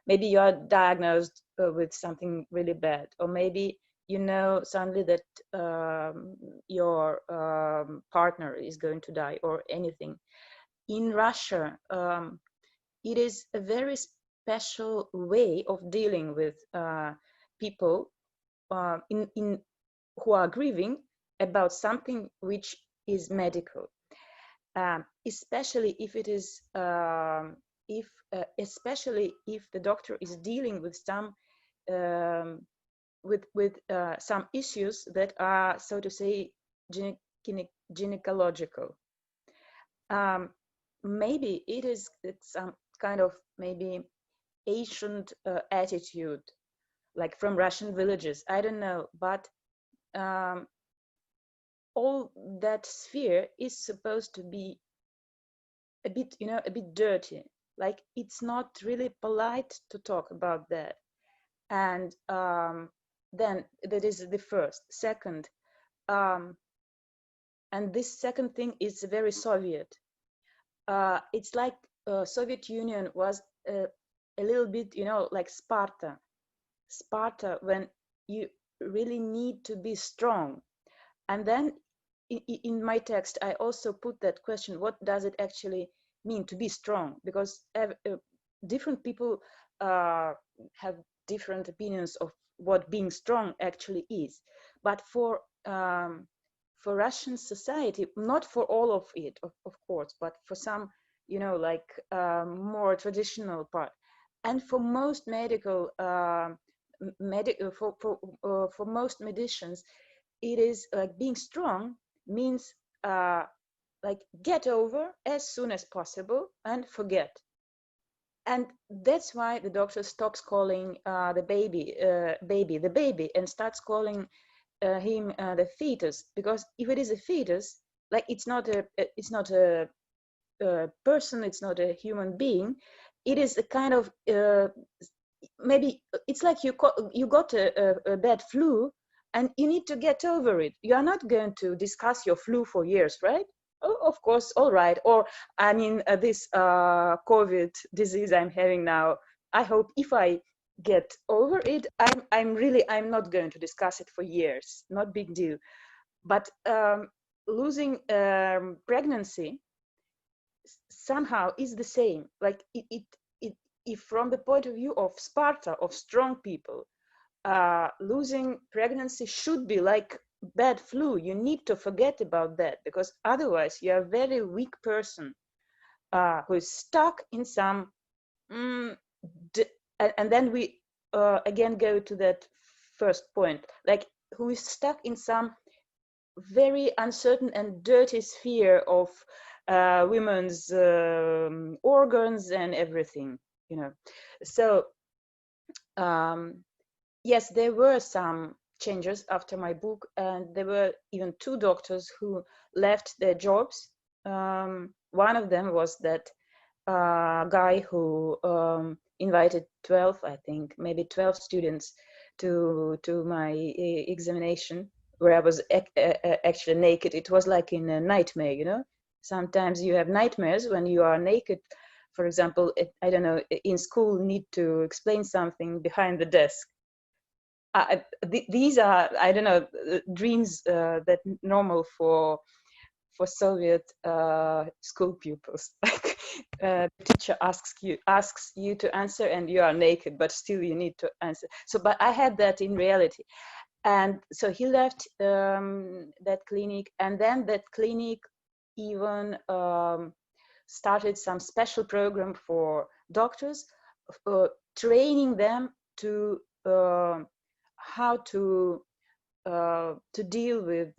maybe you are diagnosed with something really bad, or maybe you know suddenly that your partner is going to die, or anything. In Russia, it is a very special way of dealing with people who are grieving about something which is medical, especially if it is especially if the doctor is dealing with some some issues that are, so to say, gynecological. Maybe it's some kind of maybe ancient attitude, like from Russian villages, I don't know, but all that sphere is supposed to be a bit, you know, a bit dirty. Like, it's not really polite to talk about that. And then that is the first. Second, and this second thing is very Soviet. It's like Soviet Union was a little bit, you know, like Sparta. Sparta, when you really need to be strong. And then in my text, I also put that question: what does it actually mean to be strong? Because different people have different opinions of what being strong actually is. But for Russian society, not for all of it, of course, but for some, you know, like more traditional part, and for most medical, for most medicians, it is like being strong means like get over as soon as possible and forget. And that's why the doctor stops calling the baby the baby and starts calling him the fetus, because if it is a fetus, like it's not a person, it's not a human being, it is a kind of maybe it's like you got a bad flu and you need to get over it. You are not going to discuss your flu for years, right? Oh, of course, all right. Or I mean, this COVID disease I'm having now, I hope if I get over it, I'm not going to discuss it for years. Not big deal. But losing pregnancy somehow is the same. Like if from the point of view of Sparta, of strong people, losing pregnancy should be like bad flu. You need to forget about that, because otherwise you are a very weak person who is stuck in some and then we again go to that first point, like who is stuck in some very uncertain and dirty sphere of women's organs and everything, you know. So yes, there were some changes after my book, and there were even 2 doctors who left their jobs. One of them was that guy who invited 12, I think, maybe 12 students to my examination, where I was actually naked. It was like in a nightmare, you know. Sometimes you have nightmares when you are naked. For example, I don't know, in school, need to explain something behind the desk. These are, I don't know, dreams that normal for Soviet school pupils. Like the teacher asks you to answer, and you are naked, but still you need to answer. So, but I had that in reality, and so he left that clinic, and then that clinic even started some special program for doctors, training them to how to deal with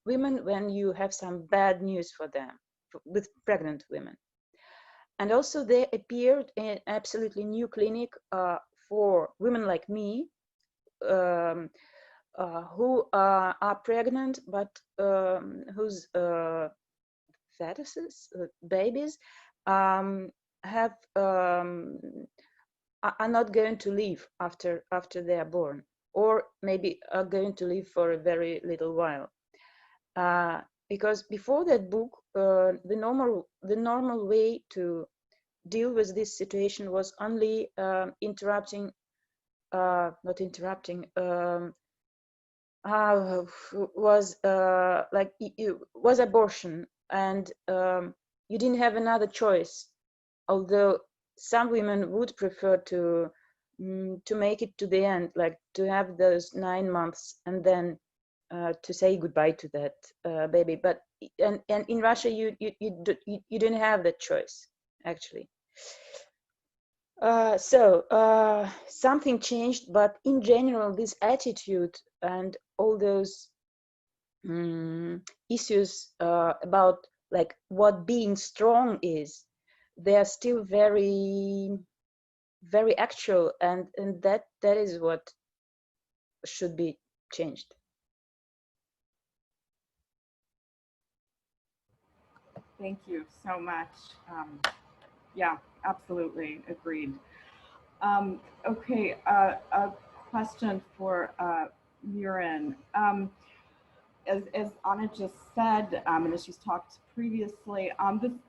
women when you have some bad news for them, with pregnant women. And also there appeared an absolutely new clinic for women like me, who are pregnant, but whose fetuses, babies, have are not going to live after they are born, or maybe are going to live for a very little while. Because before that book, the normal way to deal with this situation was only not interrupting, was abortion, and you didn't have another choice. Although some women would prefer to make it to the end, like to have those 9 months and then to say goodbye to that baby. But and in Russia, you didn't have that choice, actually. So something changed, but in general, this attitude and all those issues about like what being strong is, they are still very, very actual, and that is what should be changed. Thank you so much. Yeah, absolutely agreed. Okay, a question for Muireann. As Anna just said, and as she's talked previously,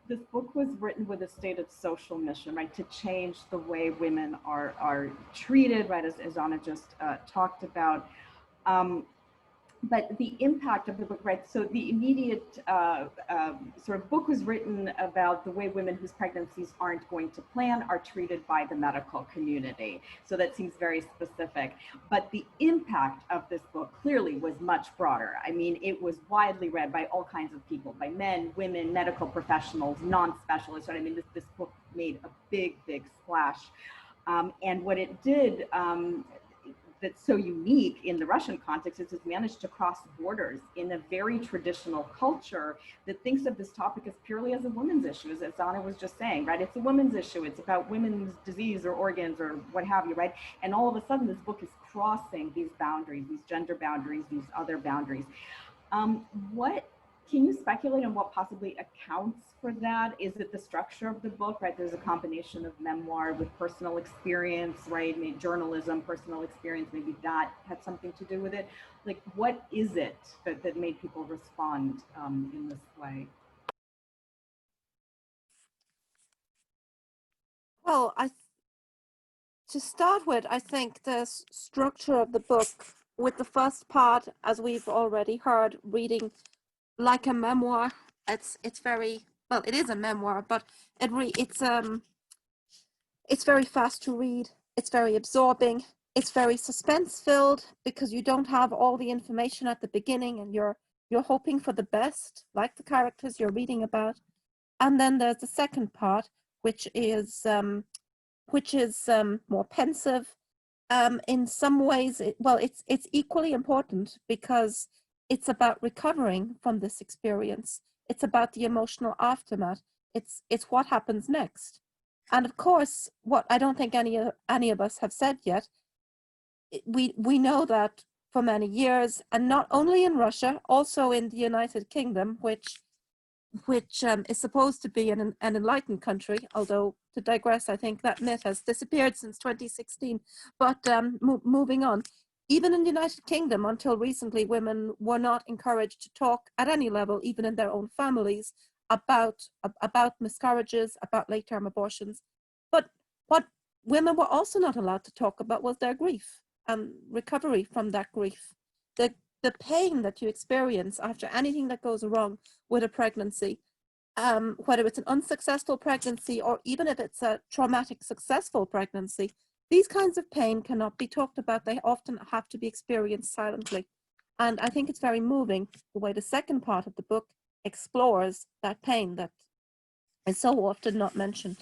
this book was written with a stated social mission, right, to change the way women are treated, right, as Anna just talked about. But the impact of the book, right? So the immediate sort of book was written about the way women whose pregnancies aren't going to plan are treated by the medical community. So that seems very specific. But the impact of this book clearly was much broader. I mean, it was widely read by all kinds of people, by men, women, medical professionals, non-specialists. Right? I mean, this book made a big, big splash. And what it did, that's so unique in the Russian context is it's managed to cross borders in a very traditional culture that thinks of this topic as purely as a woman's issue, as Anna was just saying, right? It's a women's issue. It's about women's disease or organs or what have you, right? And all of a sudden, this book is crossing these boundaries, these gender boundaries, these other boundaries. What can you speculate on what possibly accounts for that? Is it the structure of the book, right? There's a combination of memoir with personal experience, right? Maybe journalism, personal experience, maybe that had something to do with it. Like, what is it that made people respond in this way? Well, to start with, I think the structure of the book, with the first part, as we've already heard, reading like a memoir. It's very, well, it is a memoir, but it's very fast to read. It's very absorbing. It's very suspense filled because you don't have all the information at the beginning, and you're hoping for the best, like the characters you're reading about. And then there's the second part, which is more pensive. In some ways, it's equally important because it's about recovering from this experience. It's about the emotional aftermath. It's what happens next. And of course, what I don't think any of us have said yet, we know that for many years, and not only in Russia, also in the United Kingdom, which is supposed to be an enlightened country, although, to digress, I think that myth has disappeared since 2016. But moving on, even in the United Kingdom, until recently, women were not encouraged to talk at any level, even in their own families, about miscarriages, about late-term abortions. But what women were also not allowed to talk about was their grief and recovery from that grief. The pain that you experience after anything that goes wrong with a pregnancy, whether it's an unsuccessful pregnancy or even if it's a traumatic successful pregnancy, these kinds of pain cannot be talked about. They often have to be experienced silently. And I think it's very moving the way the second part of the book explores that pain that is so often not mentioned.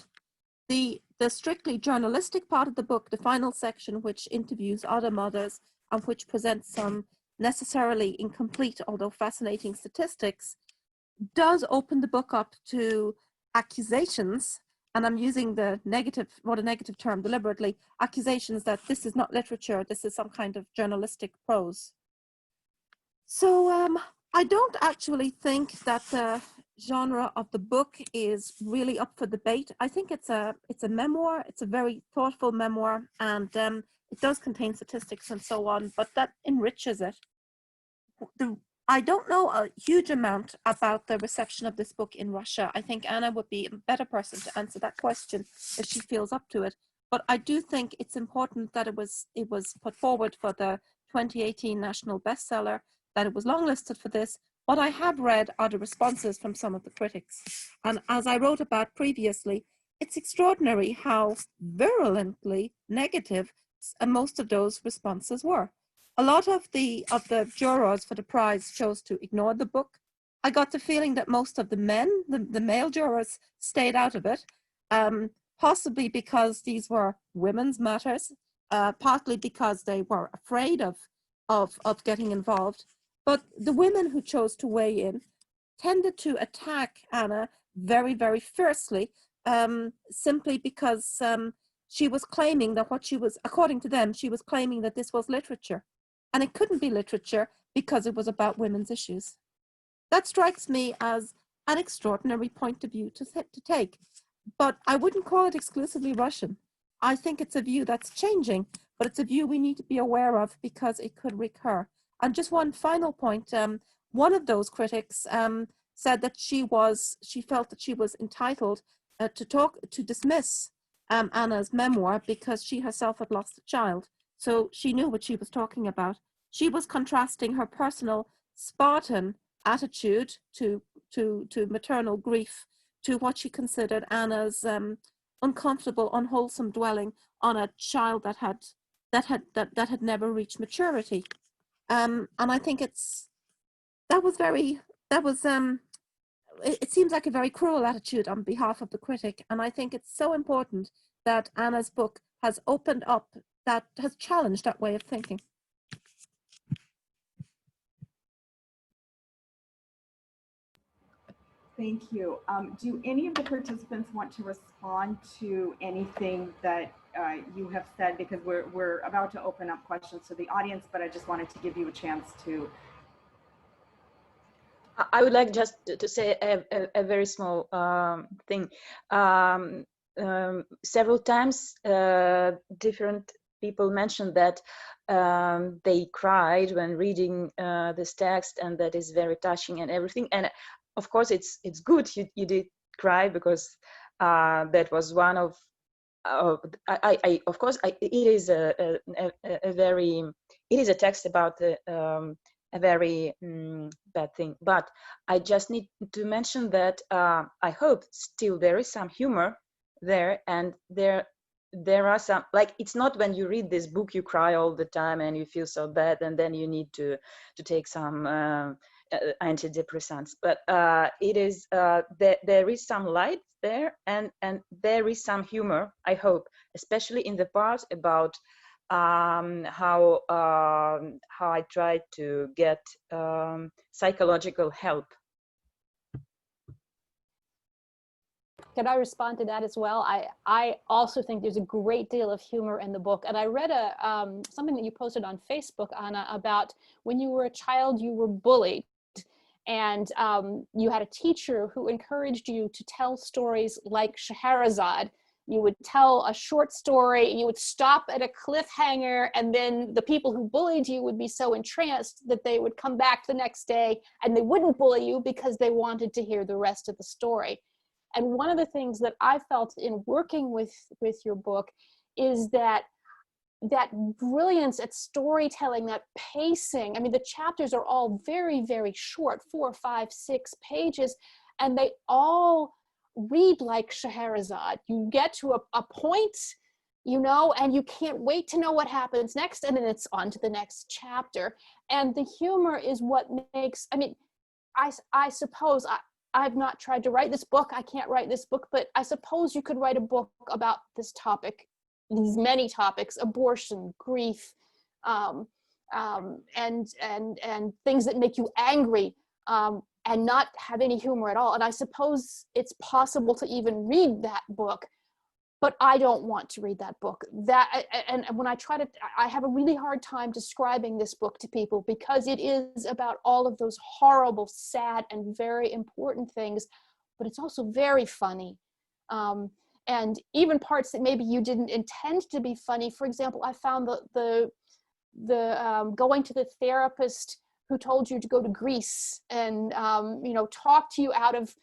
The strictly journalistic part of the book, the final section, which interviews other mothers and which presents some necessarily incomplete, although fascinating statistics, does open the book up to accusations and I'm using the negative, what a negative term deliberately, accusations that this is not literature, this is some kind of journalistic prose. So I don't actually think that the genre of the book is really up for debate. I think it's a memoir, it's a very thoughtful memoir, and it does contain statistics and so on, but that enriches it. I don't know a huge amount about the reception of this book in Russia. I think Anna would be a better person to answer that question if she feels up to it. But I do think it's important that it was put forward for the 2018 national bestseller, that it was longlisted for this. What I have read are the responses from some of the critics. And as I wrote about previously, it's extraordinary how virulently negative most of those responses were. A lot of the jurors for the prize chose to ignore the book. I got the feeling that most of the men, the male jurors, stayed out of it, possibly because these were women's matters, partly because they were afraid of getting involved. But the women who chose to weigh in tended to attack Anna very, very fiercely, simply because she was claiming that what she was, according to them, she was claiming that this was literature. And it couldn't be literature because it was about women's issues. That strikes me as an extraordinary point of view to take. But I wouldn't call it exclusively Russian. I think it's a view that's changing, but it's a view we need to be aware of because it could recur. And just one final point, one of those critics said that she felt that she was entitled to dismiss Anna's memoir because she herself had lost a child. So she knew what she was talking about. She was contrasting her personal Spartan attitude to maternal grief to what she considered Anna's uncomfortable, unwholesome dwelling on a child that had never reached maturity. And I think it seems like a very cruel attitude on behalf of the critic. And I think it's so important that Anna's book has opened up, that has challenged that way of thinking. Thank you. Do any of the participants want to respond to anything that you have said? Because we're about to open up questions to the audience, but I just wanted to give you a chance to. I would like just to say a very small thing. Several times different people mentioned that they cried when reading this text, and that is very touching and everything. And of course, it's good you did cry, because that was one of it is a text about a very bad thing. But I just need to mention that I hope still there is some humor there, and there are some, like, it's not when you read this book you cry all the time and you feel so bad and then you need to take some antidepressants, but it is there is some light there, and there is some humor, I hope, especially in the part about how I tried to get psychological help. Could I respond to that as well? I also think there's a great deal of humor in the book. And I read something that you posted on Facebook, Anna, about when you were a child, you were bullied. And you had a teacher who encouraged you to tell stories like Scheherazade. You would tell a short story, you would stop at a cliffhanger, and then the people who bullied you would be so entranced that they would come back the next day and they wouldn't bully you because they wanted to hear the rest of the story. And one of the things that I felt in working with your book is that brilliance at storytelling, that pacing. I mean, the chapters are all very, very short, 4, 5, 6 pages, and they all read like Scheherazade. You get to a point, you know, and you can't wait to know what happens next, and then it's on to the next chapter. And the humor is what makes, I mean, I suppose, I've not tried to write this book, I can't write this book, but I suppose you could write a book about this topic, these many topics: abortion, grief, and things that make you angry, and not have any humor at all. And I suppose it's possible to even read that book, but I don't want to read that book. And when I try to, I have a really hard time describing this book to people because it is about all of those horrible, sad, and very important things, but it's also very funny. And even parts that maybe you didn't intend to be funny. For example, I found the going to the therapist who told you to go to Greece and talk to you out of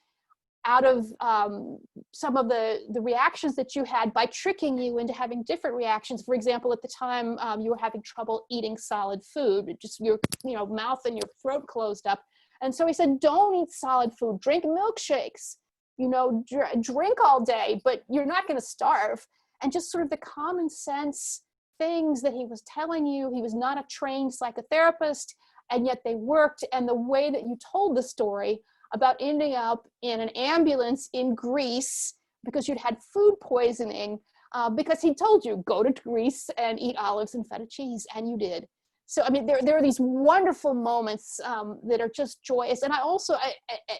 some of the reactions that you had by tricking you into having different reactions. For example, at the time you were having trouble eating solid food, just your mouth and your throat closed up. And so he said, don't eat solid food, drink milkshakes, drink all day, but you're not going to starve. And just sort of the common sense things that he was telling you. He was not a trained psychotherapist, and yet they worked. And the way that you told the story about ending up in an ambulance in Greece because you'd had food poisoning, because he told you, go to Greece and eat olives and feta cheese, and you did. So, I mean, there are these wonderful moments that are just joyous. And I also,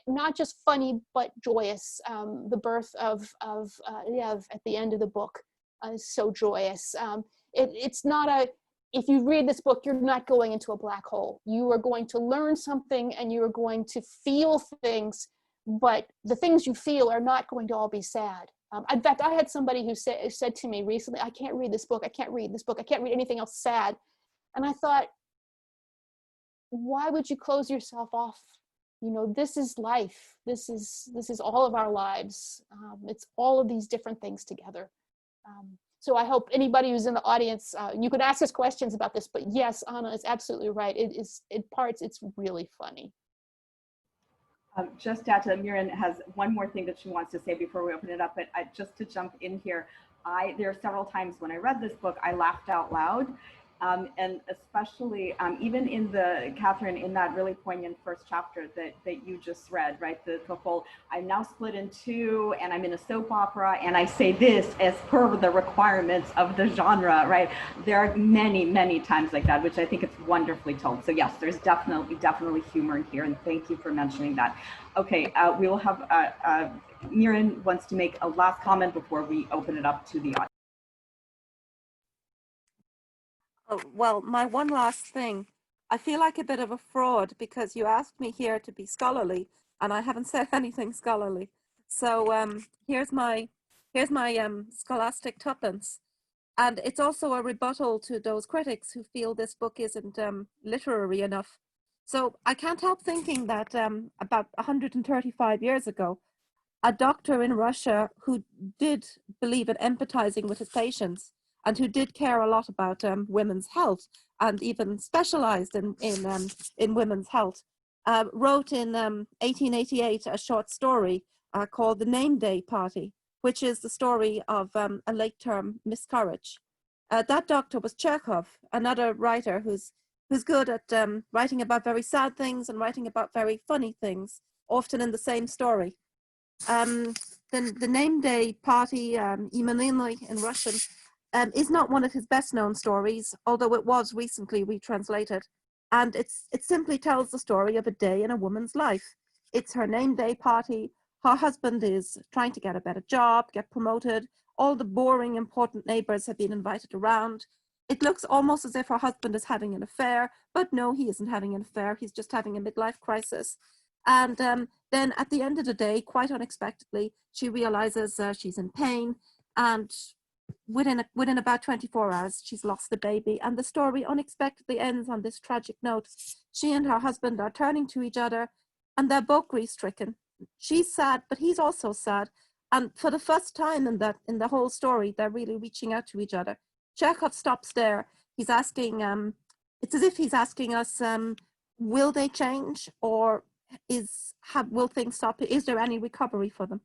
not just funny, but joyous. The birth of Lev at the end of the book is so joyous. It's not if you read this book, you're not going into a black hole. You are going to learn something and you are going to feel things, but the things you feel are not going to all be sad. In fact, I had somebody who said to me recently, I can't read this book. I can't read this book. I can't read anything else sad. And I thought, why would you close yourself off? This is life. This is all of our lives. It's all of these different things together. So I hope anybody who's in the audience, you could ask us questions about this, but yes, Anna is absolutely right. It's really funny. Just that Mirin has one more thing that she wants to say before we open it up, but just to jump in here, there are several times when I read this book, I laughed out loud. And especially even in Katherine, in that really poignant first chapter that you just read, right? The whole, I'm now split in two and I'm in a soap opera and I say this as per the requirements of the genre, right? There are many, many times like that, which I think it's wonderfully told. So yes, there's definitely humor in here, and thank you for mentioning that. Okay, we will have, Mirin wants to make a last comment before we open it up to the audience. Oh, well, my one last thing, I feel like a bit of a fraud because you asked me here to be scholarly and I haven't said anything scholarly. So here's my scholastic tuppence. And it's also a rebuttal to those critics who feel this book isn't literary enough. So I can't help thinking that about 135 years ago, a doctor in Russia who did believe in empathizing with his patients and who did care a lot about women's health and even specialized in women's health, wrote in 1888 a short story called The Name Day Party, which is the story of a late-term miscarriage. That doctor was Chekhov, another writer who's good at writing about very sad things and writing about very funny things, often in the same story. The Name Day Party, Imeniny in Russian, is not one of his best known stories, although it was recently retranslated. And it simply tells the story of a day in a woman's life. It's her name day party. Her husband is trying to get a better job, get promoted. All the boring, important neighbors have been invited around. It looks almost as if her husband is having an affair, but no, he isn't having an affair. He's just having a midlife crisis. And then at the end of the day, quite unexpectedly, she realizes she's in pain, and within about 24 hours, she's lost the baby. And the story unexpectedly ends on this tragic note. She and her husband are turning to each other, and they're both grief-stricken. She's sad, but he's also sad. And for the first time in the whole story, they're really reaching out to each other. Chekhov stops there. He's asking, it's as if he's asking us, will they change, or will things stop? Is there any recovery for them?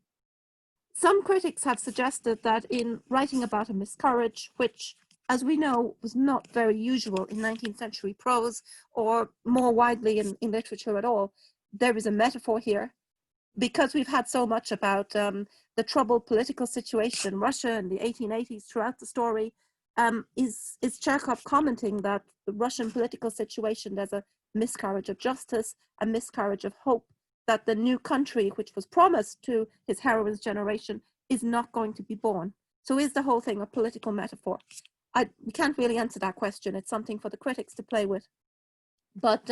Some critics have suggested that in writing about a miscarriage, which, as we know, was not very usual in 19th century prose or more widely in literature at all, there is a metaphor here. Because we've had so much about the troubled political situation in Russia in the 1880s throughout the story, is Chekhov commenting that the Russian political situation, there's a miscarriage of justice, a miscarriage of hope, that the new country, which was promised to his heroine's generation, is not going to be born. So is the whole thing a political metaphor? We can't really answer that question. It's something for the critics to play with. But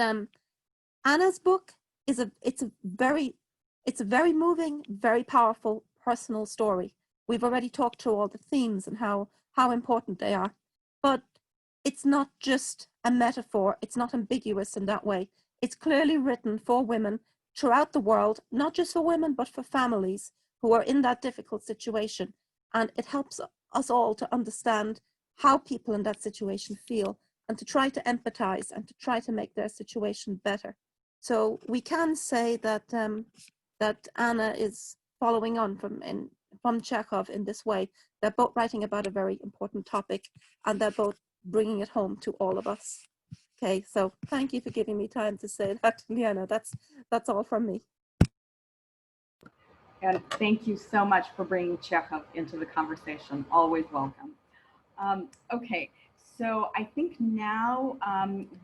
Anna's book is it's a very moving, very powerful personal story. We've already talked through all the themes and how important they are. But it's not just a metaphor. It's not ambiguous in that way. It's clearly written for women throughout the world, not just for women, but for families who are in that difficult situation. And it helps us all to understand how people in that situation feel and to try to empathize and to try to make their situation better. So we can say that that Anna is following on from Chekhov in this way. They're both writing about a very important topic, and they're both bringing it home to all of us. Okay, so thank you for giving me time to say that, Yelena. That's all from me. And thank you so much for bringing Chekhov into the conversation. Always welcome. Okay, so I think now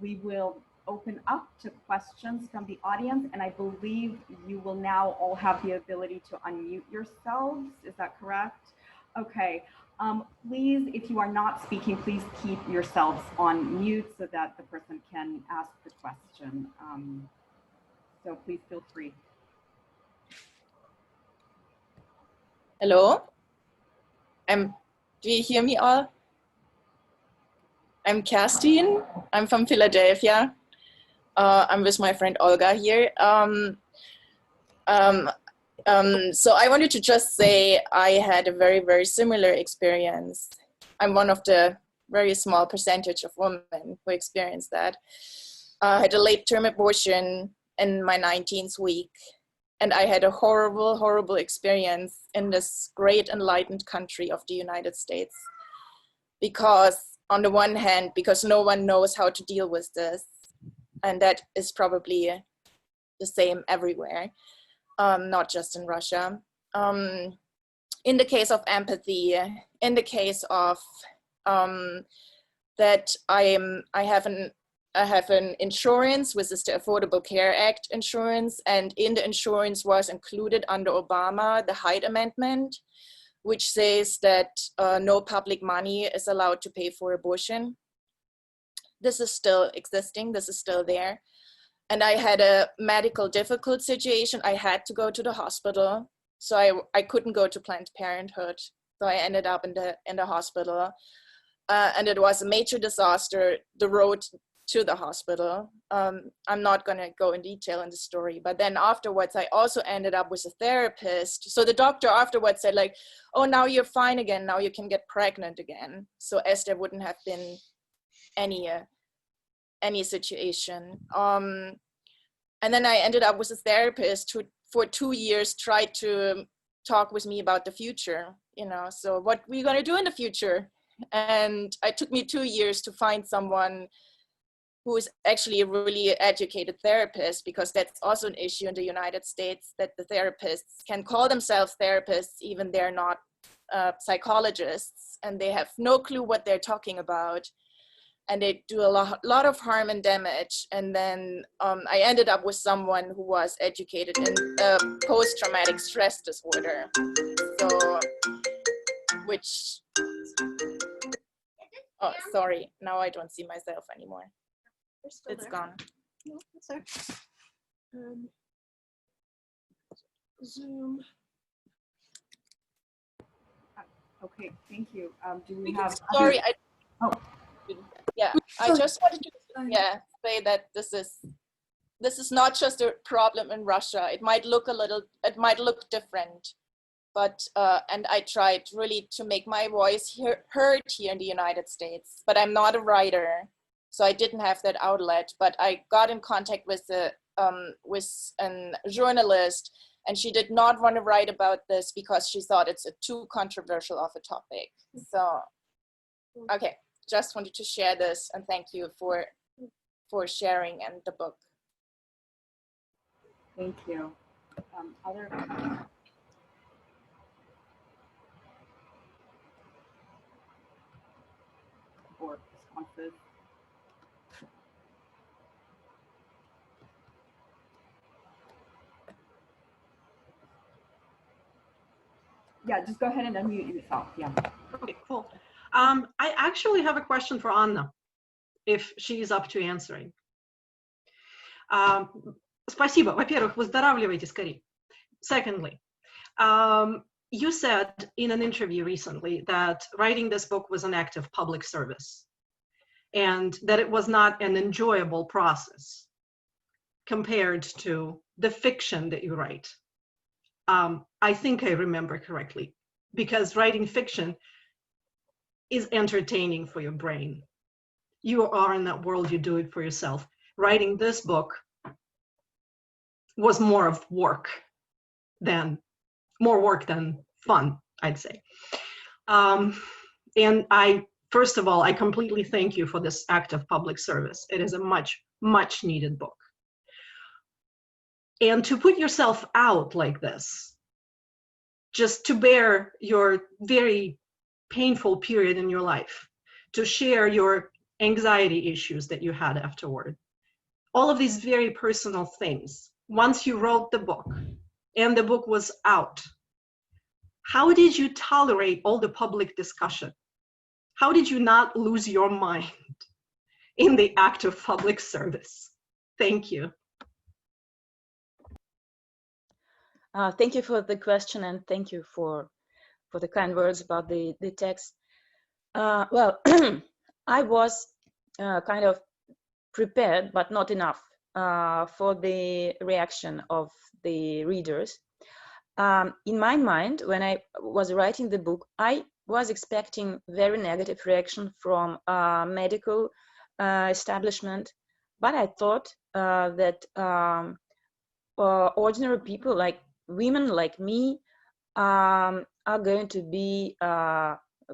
we will open up to questions from the audience, and I believe you will now all have the ability to unmute yourselves. Is that correct? Okay. Please, if you are not speaking, please keep yourselves on mute so that the person can ask the question. So please feel free. Hello. Do you hear me all? I'm Kerstin. I'm from Philadelphia. I'm with my friend Olga here. So I wanted to just say I had a very, very similar experience. I'm one of the very small percentage of women who experienced that. I had a late-term abortion in my 19th week, and I had a horrible, horrible experience in this great enlightened country of the United States. Because on the one hand, because no one knows how to deal with this, and that is probably the same everywhere. Not just in Russia. In the case of empathy, in the case of that I have an insurance, which is the Affordable Care Act insurance, and in the insurance was included under Obama the Hyde Amendment, which says that no public money is allowed to pay for abortion. This is still existing, this is still there. And I had a medical difficult situation. I had to go to the hospital. So I couldn't go to Planned Parenthood. So I ended up in the hospital. And it was a major disaster, the road to the hospital. I'm not gonna go in detail in the story, but then afterwards, I also ended up with a therapist. So the doctor afterwards said like, oh, now you're fine again. Now you can get pregnant again. So as there wouldn't have been any situation. And then I ended up with a therapist who for 2 years tried to talk with me about the future, so what we're gonna do in the future. And it took me 2 years to find someone who is actually a really educated therapist, because that's also an issue in the United States, that the therapists can call themselves therapists, even they're not psychologists, and they have no clue what they're talking about. And they do a lot of harm and damage. And then I ended up with someone who was educated in post-traumatic stress disorder. So, which, oh, sorry, now I don't see myself anymore. It's gone. No, it's there. Zoom. Okay, thank you. Do we have? Sorry, Oh. Yeah, I just wanted to say that this is not just a problem in Russia. It might look different, but and I tried really to make my voice heard here in the United States. But I'm not a writer, so I didn't have that outlet. But I got in contact with a journalist, and she did not want to write about this because she thought it's too controversial of a topic. So, okay. Just wanted to share this, and thank you for sharing and the book. Thank you. Other or responses? Yeah, just go ahead and unmute yourself. Yeah. Okay, cool. I actually have a question for Anna, if she's up to answering. Спасибо. Во-первых, выздоравливайте скорее. Secondly, you said in an interview recently that writing this book was an act of public service and that it was not an enjoyable process compared to the fiction that you write. I think I remember correctly, because writing fiction is entertaining for your brain. You are in that world, you do it for yourself. Writing this book was more work than fun, I'd say. And first of all, I completely thank you for this act of public service. It is a much, much needed book. And to put yourself out like this, just to bear your very painful period in your life, to share your anxiety issues that you had afterward, all of these very personal things. Once you wrote the book and the book was out, how did you tolerate all the public discussion? How did you not lose your mind in the act of public service? Thank you. Thank you for the question, and thank you for the kind words about the text. Well, I was kind of prepared, but not enough for the reaction of the readers. In my mind, when I was writing the book, I was expecting very negative reaction from medical establishment, but I thought that ordinary people, like women like me, are going to be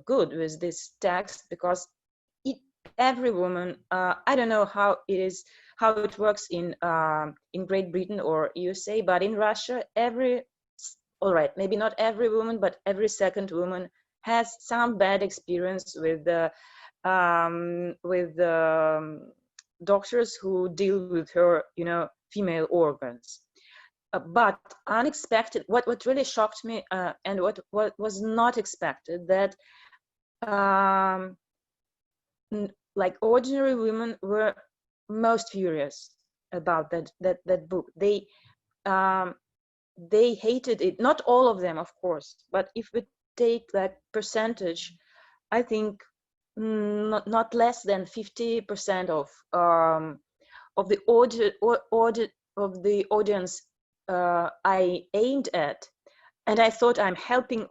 good with this text, because every woman, I don't know how it works in Great Britain or USA, but in Russia, all right, maybe not every woman, but every second woman has some bad experience with the doctors who deal with her, female organs. But unexpected, what really shocked me, and what was not expected, that like ordinary women were most furious about that book. They hated it. Not all of them, of course, but if we take that percentage, I think not less than 50% of the audience I aimed at, and I thought I'm helping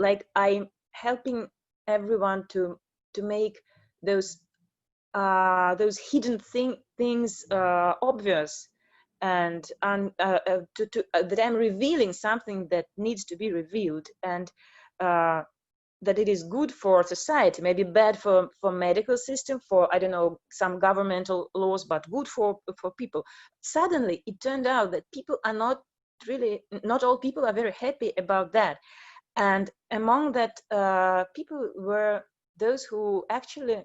everyone to make those hidden things obvious, and that I'm revealing something that needs to be revealed, and that it is good for society, maybe bad for medical system, for, I don't know, some governmental laws, but good for people. Suddenly it turned out that people are not all people are very happy about that. And among that people were those who actually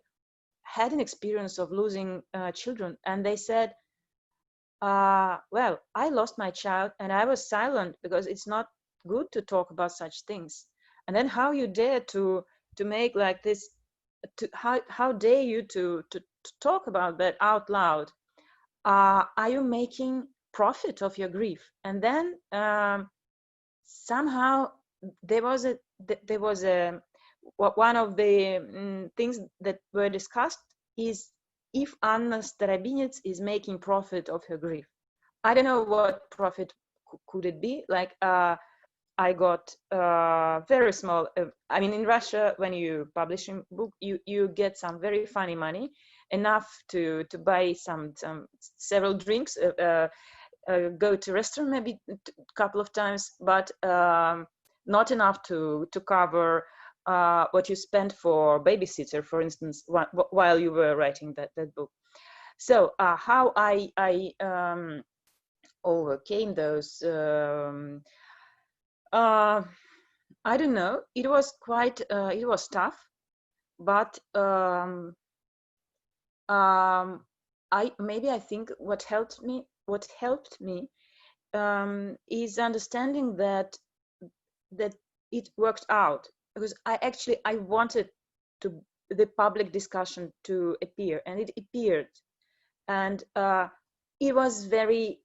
had an experience of losing children, and they said, well, I lost my child and I was silent because it's not good to talk about such things. And then how you dare to make like this, how dare you to talk about that out loud? Are you making profit of your grief? And then somehow there was one of the things that were discussed is if Anna Starobinets is making profit of her grief. I don't know what profit could it be. Like I got very small. I mean, in Russia, when you publish a book, you get some very funny money, enough to buy several drinks, go to restaurant maybe a couple of times, but not enough to cover what you spent for babysitter, for instance, while you were writing that book. So how I overcame those. I don't know. It was quite. It was tough, but I think what helped me is understanding that it worked out, because I wanted the public discussion to appear, and it appeared, and it was very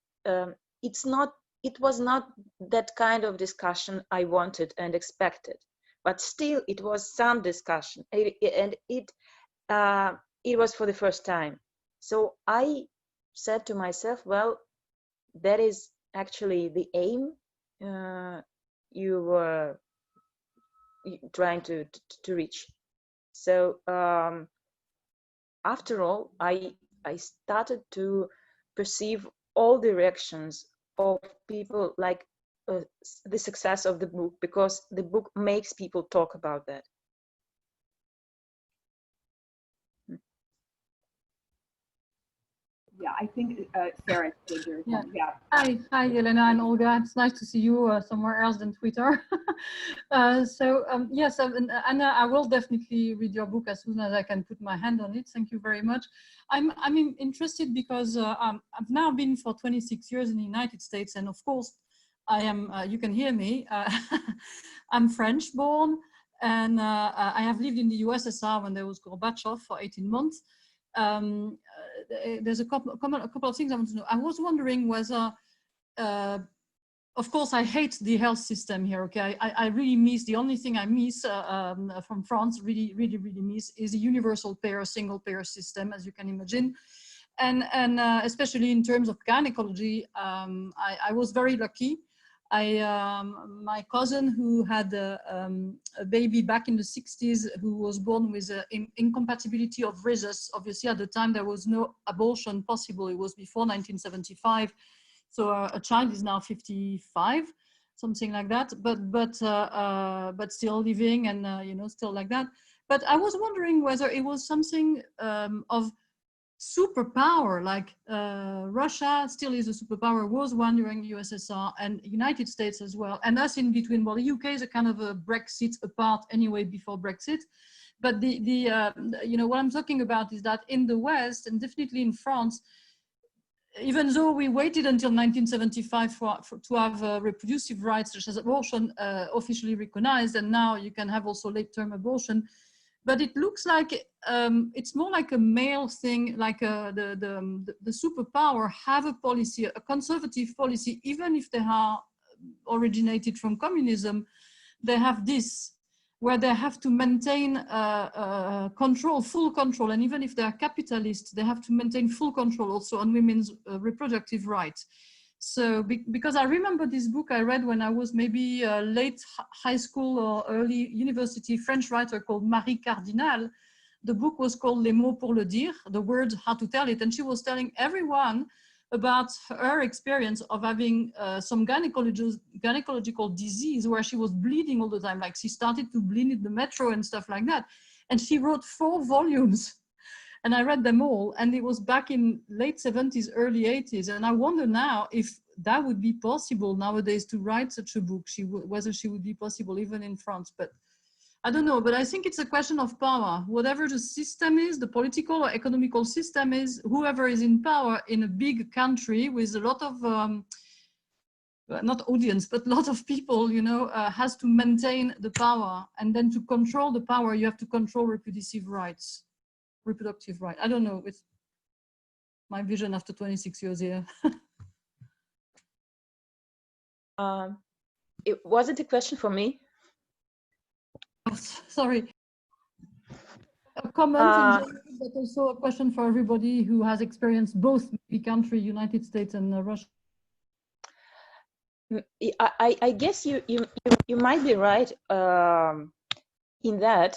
it was not that kind of discussion I wanted and expected, but still it was some discussion, and it was for the first time. So I said to myself, well, that is actually the aim you were trying to reach. So after all, I started to perceive all the reactions of people, like the success of the book, because the book makes people talk about that. Yeah, I think Sarah. Yeah. Hi, Yelena and Olga. It's nice to see you somewhere else than Twitter. Yes, Anna, I will definitely read your book as soon as I can put my hand on it. Thank you very much. I'm interested because I've now been for 26 years in the United States, and of course, I am. You can hear me. I'm French born, and I have lived in the USSR when there was Gorbachev for 18 months. There's a couple of things I want to know. I was wondering whether, of course, I hate the health system here. Okay, I really miss, the only thing I miss from France, really miss, is a universal payer, single payer system, as you can imagine, and especially in terms of gynecology. I was very lucky. My cousin who had a baby back in the 60s, who was born with an incompatibility of rhesus. Obviously, at the time, there was no abortion possible. It was before 1975. So a child is now 55, something like that, but still living and, still like that. But I was wondering whether it was something of superpower, like Russia still is a superpower, was one during USSR, and United States as well, and us in between. Well, the UK is a kind of a Brexit apart anyway before Brexit, but what I'm talking about is that in the West, and definitely in France, even though we waited until 1975 to have reproductive rights such as abortion officially recognized, and now you can have also late-term abortion, but it looks like it's more like a male thing, like the superpower have a policy, a conservative policy, even if they are originated from communism, they have this, where they have to maintain control, full control, and even if they are capitalists, they have to maintain full control also on women's reproductive rights. So because I remember this book I read when I was maybe late high school or early university, French writer called Marie Cardinal. The book was called Les mots pour le dire, the words how to tell it. And she was telling everyone about her experience of having some gynecological disease where she was bleeding all the time. Like she started to bleed in the metro and stuff like that. And she wrote 4 volumes. And I read them all, and it was back in late 70s, early 80s. And I wonder now if that would be possible nowadays to write such a book, whether she would be possible even in France. But I don't know, but I think it's a question of power. Whatever the system is, the political or economical system is, whoever is in power in a big country with a lot of, not audience, but a lot of people, has to maintain the power. And then to control the power, you have to control reproductive rights. I don't know, it's my vision after 26 years here. Was it a question for me? Oh, sorry. A comment, but also a question for everybody who has experienced both the country, United States and Russia. I guess you might be right in that.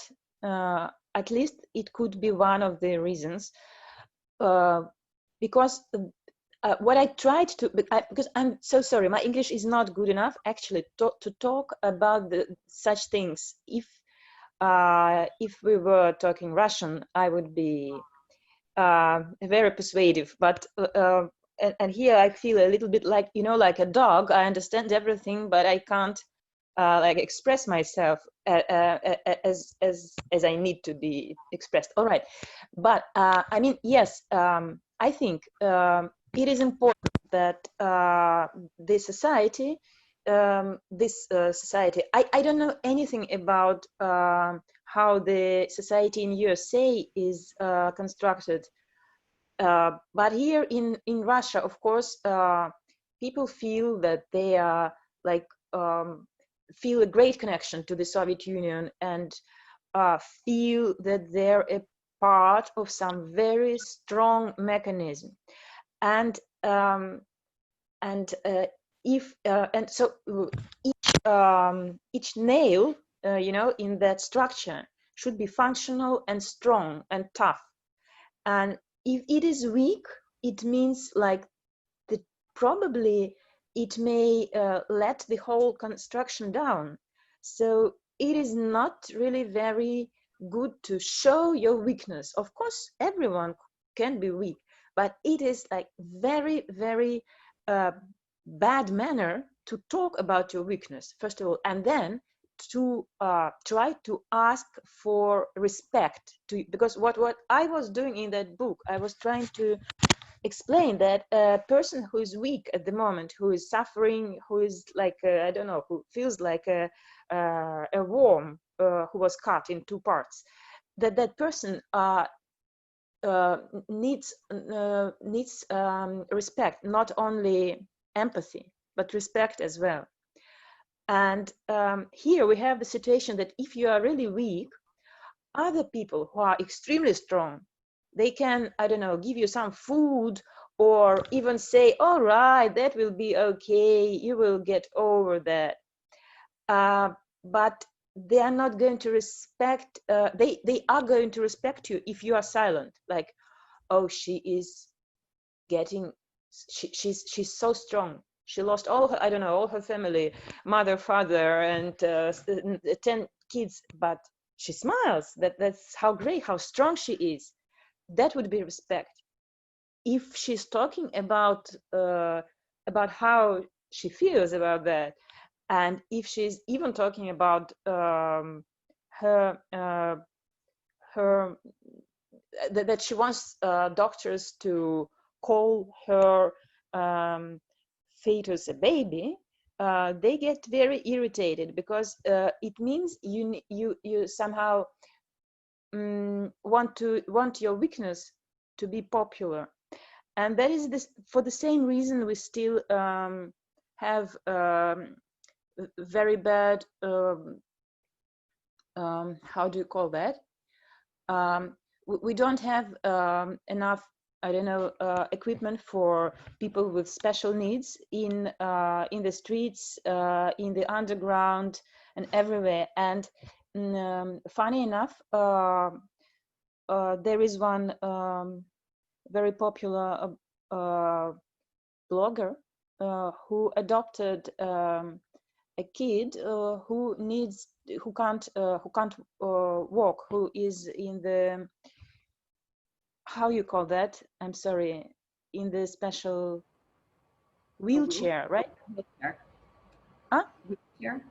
At least it could be one of the reasons, because what I tried to, because I'm so sorry, my English is not good enough actually to talk about such things. If we were talking Russian, I would be very persuasive, but and here I feel a little bit like, like a dog. I understand everything, but I can't like express myself as I need to be expressed. All right, but I mean, yes, I think it is important that the society this society. I don't know anything about how the society in USA is constructed, but here in Russia, of course, people feel that they are like feel a great connection to the Soviet Union and feel that they're a part of some very strong mechanism, and so each nail, you know, in that structure should be functional and strong and tough. And if it is weak, it means like probably it may let the whole construction down. So it is not really very good to show your weakness. Of course, everyone can be weak, but it is like very, very bad manner to talk about your weakness, first of all, and then to try to ask for respect because what I was doing in that book, I was trying to explain that a person who is weak at the moment, who is suffering, who is like I don't know, who feels like a worm who was cut in two parts, that person needs respect, not only empathy but respect as well. And here we have the situation that if you are really weak, other people who are extremely strong, they can, I don't know, give you some food or even say, all right, that will be okay, you will get over that. But they are not going to respect, they are going to respect you if you are silent, like, oh, she is getting, she's so strong. She lost all her, I don't know, all her family, mother, father, and 10 kids, but she smiles. That's how great, how strong she is. That would be respect. If she's talking about how she feels about that, and if she's even talking about her that she wants doctors to call her fetus a baby, they get very irritated because it means you somehow want your weakness to be popular. And that is this, for the same reason we still have very bad how do you call that, we don't have enough, I don't know, equipment for people with special needs in the streets, in the underground, and everywhere. And funny enough, there is one very popular blogger who adopted a kid who can't walk, who is in the, how you call that? I'm sorry, in the special wheelchair, right? Wheelchair. Huh? Wheelchair.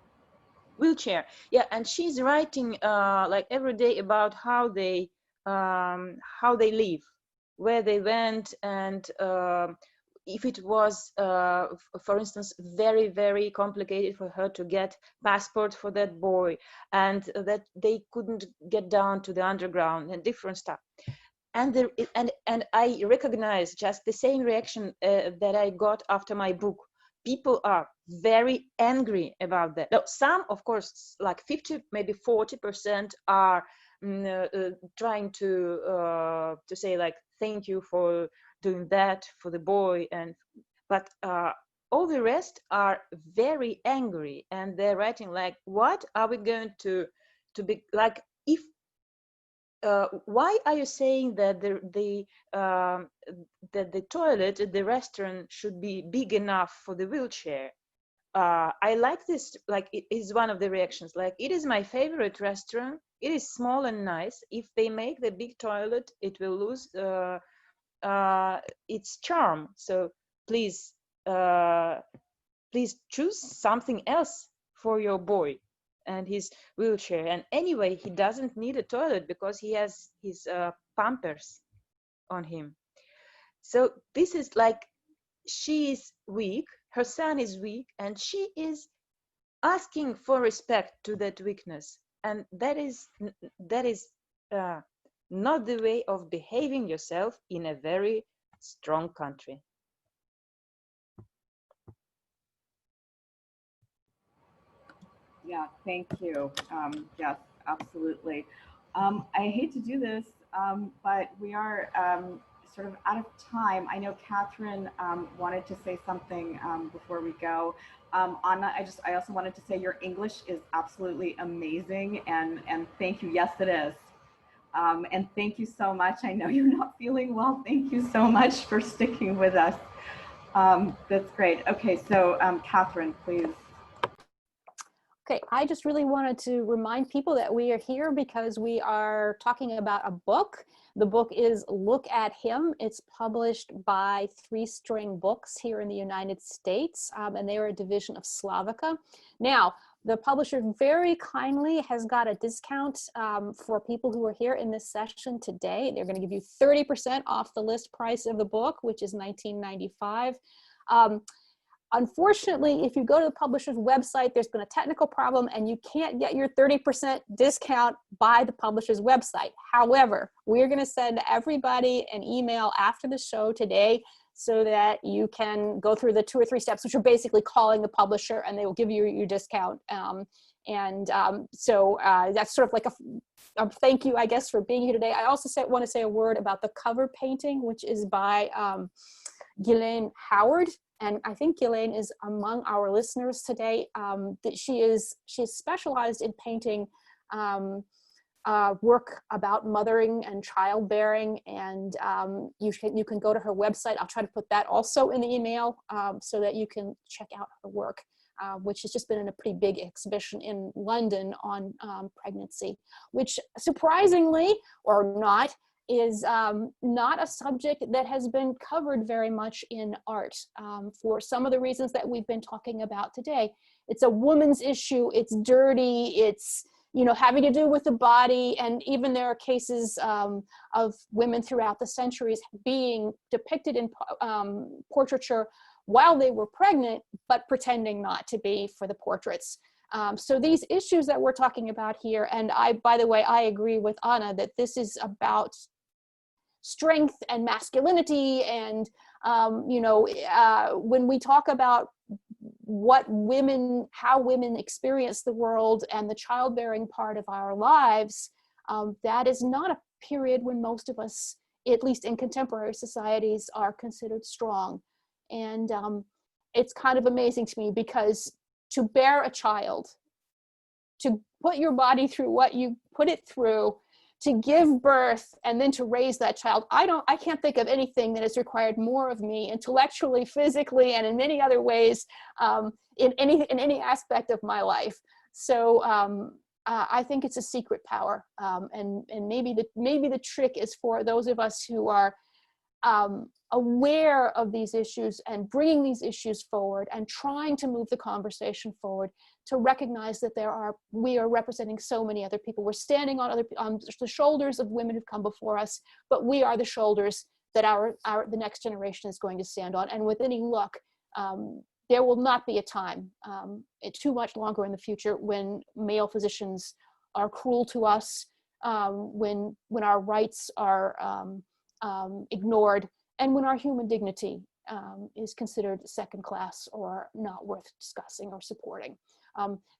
Wheelchair. Yeah, and she's writing like every day about how they live, where they went, and if it was, for instance, very, very complicated for her to get passport for that boy, and that they couldn't get down to the underground and different stuff. And I recognize just the same reaction that I got after my book. People are very angry about that. Now, some, of course, like 50, maybe 40% are trying to say like, thank you for doing that for the boy, but all the rest are very angry, and they're writing like, what are we going to be like? If why are you saying that the toilet at the restaurant should be big enough for the wheelchair? I like this, like, it is one of the reactions, like, it is my favorite restaurant, it is small and nice. If they make the big toilet, it will lose its charm. So please choose something else for your boy and his wheelchair. And anyway, he doesn't need a toilet because he has his Pampers on him. So this is like, she is weak her son is weak, and she is asking for respect to that weakness. And that is not the way of behaving yourself in a very strong country. Yeah, thank you. Yes, absolutely. I hate to do this, but we are sort of out of time. I know Katherine wanted to say something before we go. Anna, I also wanted to say your English is absolutely amazing, and thank you. Yes, it is. And thank you so much. I know you're not feeling well. Thank you so much for sticking with us. That's great. Okay, so Katherine, please. Okay, I just really wanted to remind people that we are here because we are talking about a book. The book is Look at Him. It's published by Three String Books here in the United States, and they are a division of Slavica. Now, the publisher very kindly has got a discount for people who are here in this session today. They're going to give you 30% off the list price of the book, which is $19.95. Unfortunately, if you go to the publisher's website, there's been a technical problem and you can't get your 30% discount by the publisher's website. However, we're going to send everybody an email after the show today so that you can go through the 2 or 3 steps, which are basically calling the publisher, and they will give you your discount. So that's sort of like a thank you, I guess, for being here today. I also want to say a word about the cover painting, which is by Yelena Howard. And I think Yelena is among our listeners today. That she's specialized in painting work about mothering and childbearing, and you can go to her website. I'll try to put that also in the email so that you can check out her work, which has just been in a pretty big exhibition in London on pregnancy, which surprisingly or not, is not a subject that has been covered very much in art for some of the reasons that we've been talking about today. It's a woman's issue, it's dirty, it's, you know, having to do with the body, and even there are cases of women throughout the centuries being depicted in portraiture while they were pregnant, but pretending not to be for the portraits. So these issues that we're talking about here, and by the way, I agree with Anna that this is about strength and masculinity, and when we talk about how women experience the world and the childbearing part of our lives, that is not a period when most of us, at least in contemporary societies, are considered strong. And it's kind of amazing to me, because to bear a child, to put your body through what you put it through, to give birth, and then to raise that child, I can't think of anything that has required more of me intellectually, physically, and in many other ways, in any aspect of my life. So I think it's a secret power, and maybe the trick is for those of us who are aware of these issues and bringing these issues forward and trying to move the conversation forward, to recognize that we are representing so many other people. We're standing on the shoulders of women who've come before us, but we are the shoulders that the next generation is going to stand on. And with any luck, there will not be a time too much longer in the future when male physicians are cruel to us, when our rights are ignored, and when our human dignity is considered second class or not worth discussing or supporting.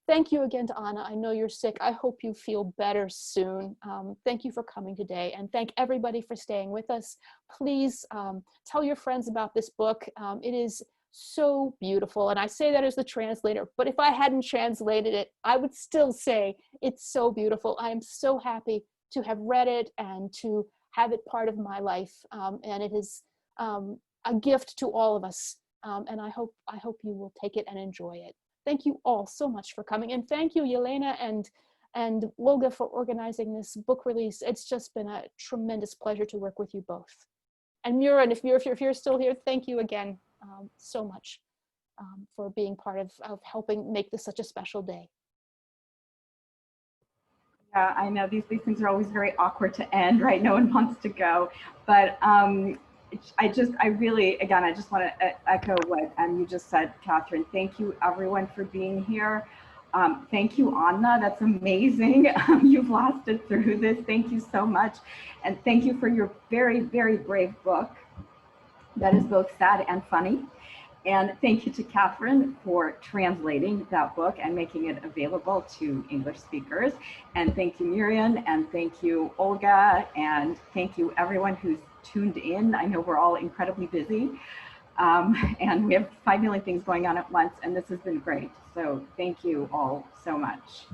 Thank you again to Anna. I know you're sick. I hope you feel better soon. Thank you for coming today, and thank everybody for staying with us. Please tell your friends about this book. It is so beautiful, and I say that as the translator, but if I hadn't translated it, I would still say it's so beautiful. I am so happy to have read it and to have it part of my life, and it is a gift to all of us, and I hope you will take it and enjoy it. Thank you all so much for coming, and thank you, Yelena and Olga, for organizing this book release. It's just been a tremendous pleasure to work with you both. And Muireann, if you're still here, thank you again so much for being part of helping make this such a special day. Yeah, I know these things are always very awkward to end, right? No one wants to go, but I really, again, I just want to echo what you just said, Catherine. Thank you everyone for being here. Thank you, Anna, that's amazing. You've lasted through this, thank you so much. And thank you for your very, very brave book that is both sad and funny. And thank you to Catherine for translating that book and making it available to English speakers. And thank you, Muireann, and thank you, Olga, and thank you everyone who's tuned in. I know we're all incredibly busy and we have 5 million things going on at once, and this has been great. So thank you all so much.